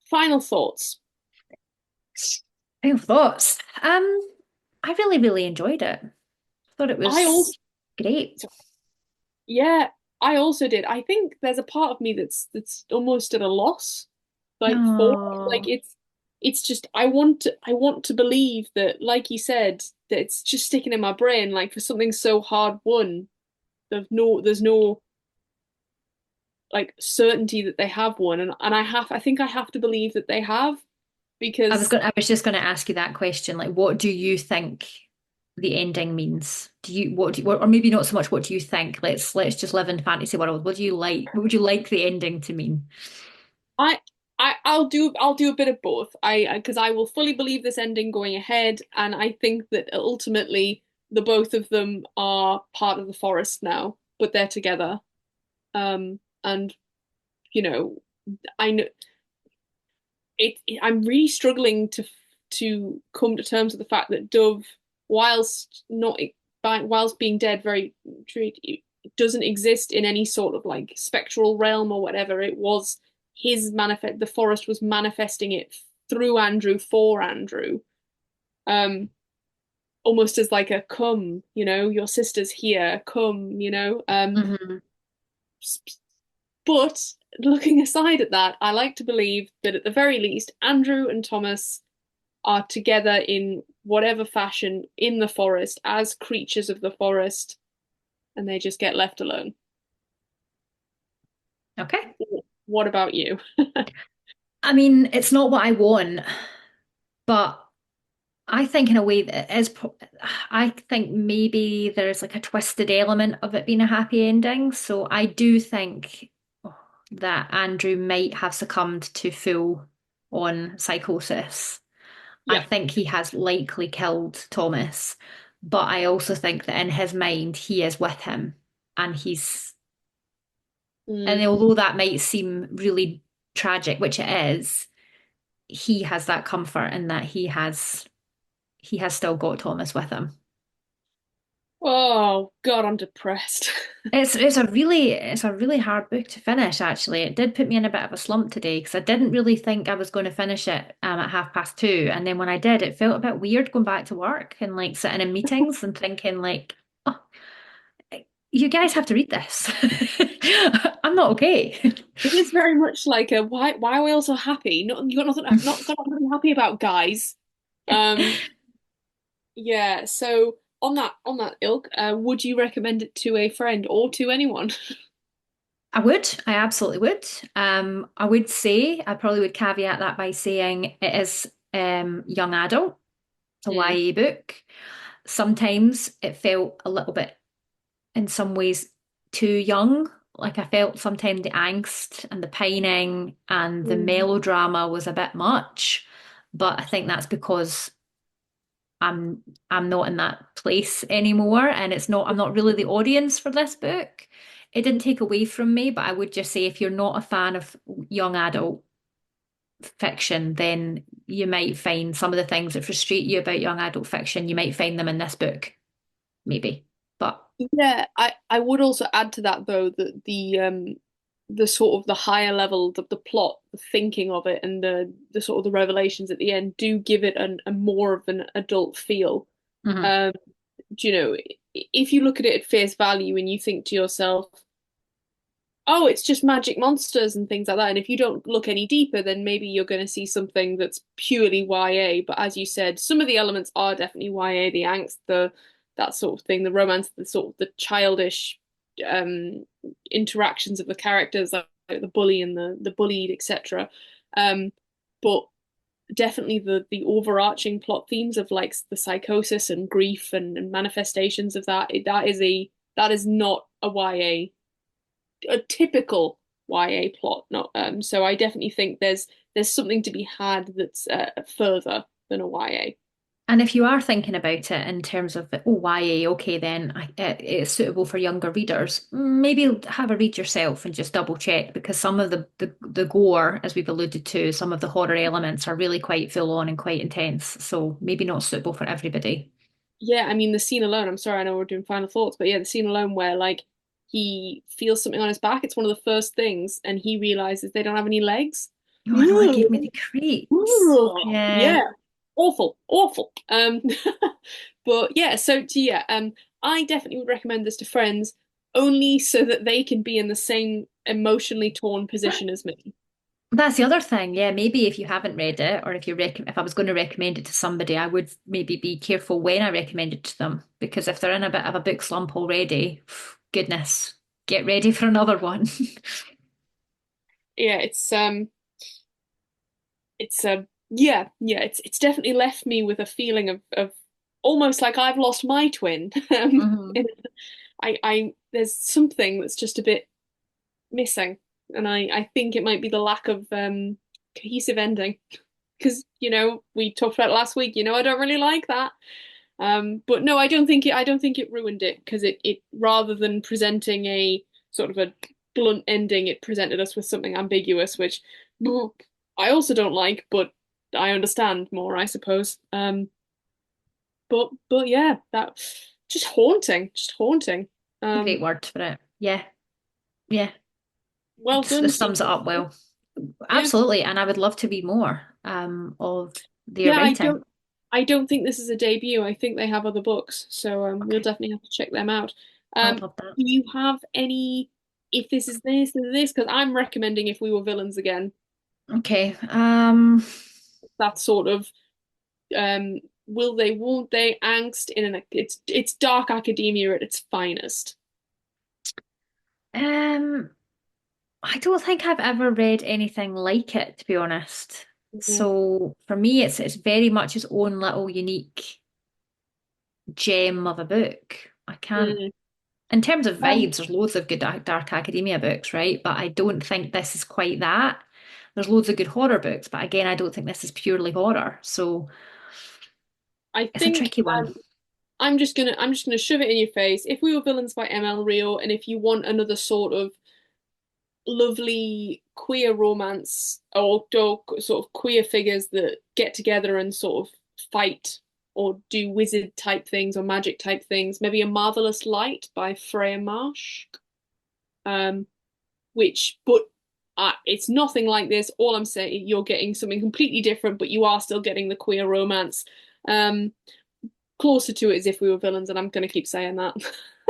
Speaker 1: Final thoughts.
Speaker 2: Final thoughts. I really, really enjoyed it. Thought it
Speaker 1: I also
Speaker 2: was great.
Speaker 1: Yeah, I also did. I think there's a part of me that's almost at a loss, like for it. Like
Speaker 2: Oh,
Speaker 1: it's just I want to believe that, like you said, that it's just sticking in my brain. Like for something so hard won, there's no like certainty that they have won, and I think I have to believe that they have because
Speaker 2: I was just going to ask you that question. Like, what do you think the ending means? Or maybe not so much what do you think? Let's just live in fantasy world. What do you like? What would you like the ending to mean?
Speaker 1: I I'll do a bit of both. I because I will fully believe this ending going ahead, and I think that ultimately the both of them are part of the forest now, but they're together. And you know, I know I'm really struggling to come to terms with the fact that Dove, whilst not whilst being dead, very it doesn't exist in any sort of like spectral realm or whatever. It was his manifest. The forest was manifesting it through Andrew for Andrew, um, almost as like a come, your sister's here, come,
Speaker 2: Hmm.
Speaker 1: But looking aside at that, I like to believe that at the very least, Andrew and Thomas are together in whatever fashion in the forest as creatures of the forest, and they just get left alone.
Speaker 2: Okay.
Speaker 1: What about you?
Speaker 2: I mean, it's not what I want, but I think in a way that it is. I think maybe there's like a twisted element of it being a happy ending. So I do think that Andrew might have succumbed to full on psychosis. I
Speaker 1: Yeah.
Speaker 2: think he has likely killed Thomas, but I also think that in his mind he is with him, and and
Speaker 1: Mm.
Speaker 2: although that might seem really tragic, which it is, he has that comfort in that he has still got Thomas with him.
Speaker 1: Oh God, I'm depressed.
Speaker 2: It's a really hard book to finish actually. It did put me in a bit of a slump today because I didn't really think I was going to finish it at 2:30, and then when I did, it felt a bit weird going back to work and like sitting in meetings and thinking like, oh, you guys have to read this. I'm not okay.
Speaker 1: It is very much like a why are we all so happy? Not you got nothing not got nothing happy about, guys. Um yeah, so on that ilk, would you recommend it to a friend or to anyone?
Speaker 2: I would. I absolutely would. I would say I probably would caveat that by saying it is young adult, a
Speaker 1: Mm,
Speaker 2: YA book. Sometimes it felt a little bit, in some ways, too young. Like I felt sometimes the angst and the pining and the
Speaker 1: mm.
Speaker 2: melodrama was a bit much. But I think that's because I'm I'm not in that place anymore, and I'm not really the audience for this book. It didn't take away from me, but I would just say if you're not a fan of young adult fiction, then you might find some of the things that frustrate you about young adult fiction, you might find them in this book, maybe. But
Speaker 1: Yeah, I would also add to that though that the sort of the higher level, the plot, the thinking of it, and the sort of the revelations at the end do give it a more of an adult feel.
Speaker 2: mhm.
Speaker 1: Um, do you know, if you look at it at face value and you think to yourself, oh, it's just magic monsters and things like that. And if you don't look any deeper, then maybe you're going to see something that's purely YA. But as you said, some of the elements are definitely YA, the angst, the that sort of thing, the romance, the sort of the childish um interactions of the characters, like the bully and the bullied, etc. Um, but definitely the overarching plot themes of like the psychosis and grief and manifestations of that, that is not a YA, a typical YA plot. Not so I definitely think there's something to be had that's further than a YA.
Speaker 2: And if you are thinking about it in terms of, oh, YA, okay, then it's suitable for younger readers, maybe have a read yourself and just double check because some of the gore, as we've alluded to, some of the horror elements are really quite full on and quite intense. So maybe not suitable for everybody.
Speaker 1: Yeah, I mean the scene alone, I'm sorry, I know we're doing final thoughts, but yeah, the scene alone where like he feels something on his back, it's one of the first things, and he realizes they don't have any legs.
Speaker 2: Oh no, that gave me the creeps.
Speaker 1: Yeah,
Speaker 2: Yeah.
Speaker 1: awful, awful. But yeah, yeah, I definitely would recommend this to friends only so that they can be in the same emotionally torn position as me.
Speaker 2: That's the other thing. Yeah, maybe if you haven't read it, or if I was going to recommend it to somebody, I would maybe be careful when I recommend it to them because if they're in a bit of a book slump already, goodness, get ready for another one.
Speaker 1: Yeah, yeah, it's definitely left me with a feeling of almost like I've lost my twin.
Speaker 2: hmm
Speaker 1: I there's something that's just a bit missing, and I think it might be the lack of cohesive ending. Because we talked about it last week. I don't really like that. But no, I don't think it ruined it because it rather than presenting a sort of a blunt ending, it presented us with something ambiguous, which I also don't like, but I understand more, I suppose. But yeah, that just haunting, just haunting.
Speaker 2: A great
Speaker 1: Um,
Speaker 2: word for it. Yeah, yeah.
Speaker 1: well
Speaker 2: It
Speaker 1: done to
Speaker 2: sums it
Speaker 1: you.
Speaker 2: up well.
Speaker 1: Yeah.
Speaker 2: Absolutely. And I would love to read more of their
Speaker 1: Yeah,
Speaker 2: writing.
Speaker 1: I don't think this is a debut. I think they have other books, so we'll
Speaker 2: Okay.
Speaker 1: definitely have to check them out.
Speaker 2: I'd
Speaker 1: Um,
Speaker 2: love that.
Speaker 1: do you have any, if this is this, because I'm recommending If We Were Villains Again.
Speaker 2: Okay.
Speaker 1: That sort of um will they, won't they angst in an it's dark academia at its finest.
Speaker 2: Um, I don't think I've ever read anything like it, to be honest.
Speaker 1: Mhm.
Speaker 2: So for me, it's very much its own little unique gem of a book. I can't,
Speaker 1: Mm.
Speaker 2: in terms of
Speaker 1: Um,
Speaker 2: vibes, there's loads of good dark academia books, right? But I don't think this is quite that. There's loads of good horror books, but again, I don't think this is purely horror. So
Speaker 1: I
Speaker 2: it's a
Speaker 1: think
Speaker 2: tricky one.
Speaker 1: I'm just gonna shove it in your face. If We Were Villains by ML Rio, and if you want another sort of lovely queer romance or sort of queer figures that get together and sort of fight or do wizard type things or magic type things. Maybe A Marvelous Light by Freya Marsh. Um, but it's nothing like this. All I'm saying, you're getting something completely different, but you are still getting the queer romance. Um, Closer to it as If We Were Villains, and I'm going to keep saying that.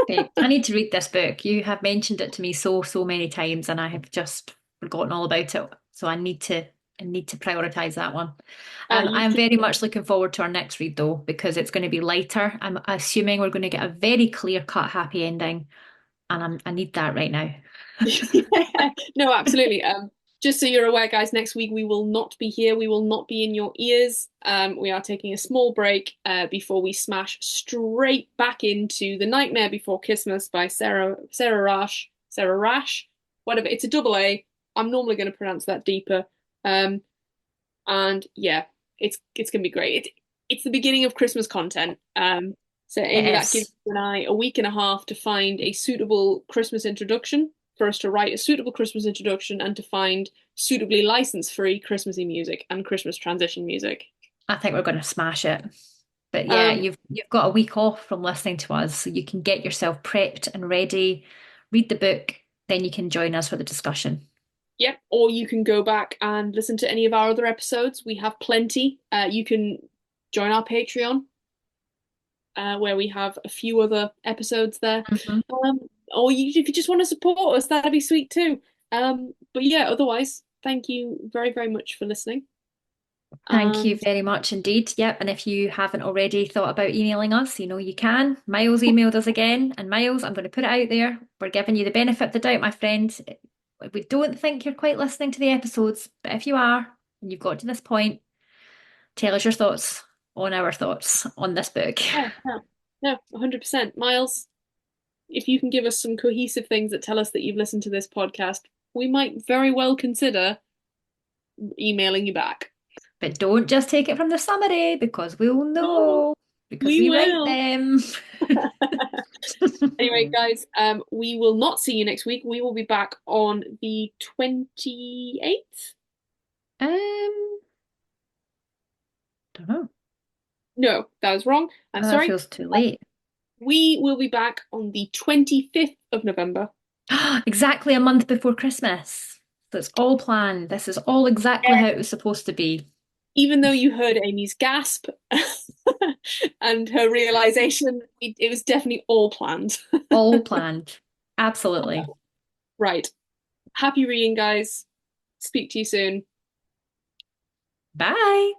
Speaker 2: Okay, I need to read this book. You have mentioned it to me so many times, and I have just forgotten all about it. So I need to prioritize that one.
Speaker 1: You
Speaker 2: I am
Speaker 1: can
Speaker 2: very much looking forward to our next read though, because it's going to be lighter. I'm assuming we're going to get a very clear-cut happy ending, and I need that right now.
Speaker 1: Yeah, no, absolutely. Just so you're aware, guys, next week we will not be here. We will not be in your ears. We are taking a small break before we smash straight back into The Nightmare Before Christmas by Sarah Rash, whatever. It's a double A. I'm normally going to pronounce that deeper. Um, and yeah, it's gonna be great. It's the beginning of Christmas content. So
Speaker 2: It
Speaker 1: Amy, that gives
Speaker 2: is.
Speaker 1: you and I a week and a half to find a suitable Christmas introduction, for us to write a suitable Christmas introduction and to find suitably license-free Christmassy music and Christmas transition music.
Speaker 2: I think we're going to smash it. But yeah,
Speaker 1: Um,
Speaker 2: you've got a week off from listening to us, so you can get yourself prepped and ready, read the book, then you can join us for the discussion.
Speaker 1: yep, or you can go back and listen to any of our other episodes. We have plenty. You can join our Patreon where we have a few other episodes there.
Speaker 2: Mhm.
Speaker 1: Um, or if you just want to support us, that'd be sweet too. But yeah, otherwise, thank you very, very much for listening.
Speaker 2: Thank you
Speaker 1: And
Speaker 2: very much indeed. Yep. And if you haven't already thought about emailing us, you know you can. Miles emailed us again. And Miles, I'm going to put it out there. We're giving you the benefit of the doubt, my friend. We don't think you're quite listening to the episodes, but if you are, and you've got to this point, tell us your thoughts on our thoughts on this book.
Speaker 1: yeah, no, no, 100%. Miles, if you can give us some cohesive things that tell us that you've listened to this podcast, we might very well consider emailing you back.
Speaker 2: But don't just take it from the summary because we'll
Speaker 1: Oh,
Speaker 2: know because
Speaker 1: we
Speaker 2: we write
Speaker 1: will.
Speaker 2: them.
Speaker 1: Anyway, guys, we will not see you next week. We will be back on the 28th.
Speaker 2: Um, don't know.
Speaker 1: No, that was wrong. I'm
Speaker 2: Oh, that
Speaker 1: sorry.
Speaker 2: feels too late.
Speaker 1: We will be back on the 25th of November.
Speaker 2: Exactly a month before Christmas. So it's all planned. This is all exactly
Speaker 1: Yeah.
Speaker 2: how it was supposed to be.
Speaker 1: Even though you heard Amy's gasp and her realization, it was definitely all planned.
Speaker 2: All planned. Absolutely.
Speaker 1: Right. Happy reading, guys. Speak to you soon.
Speaker 2: Bye.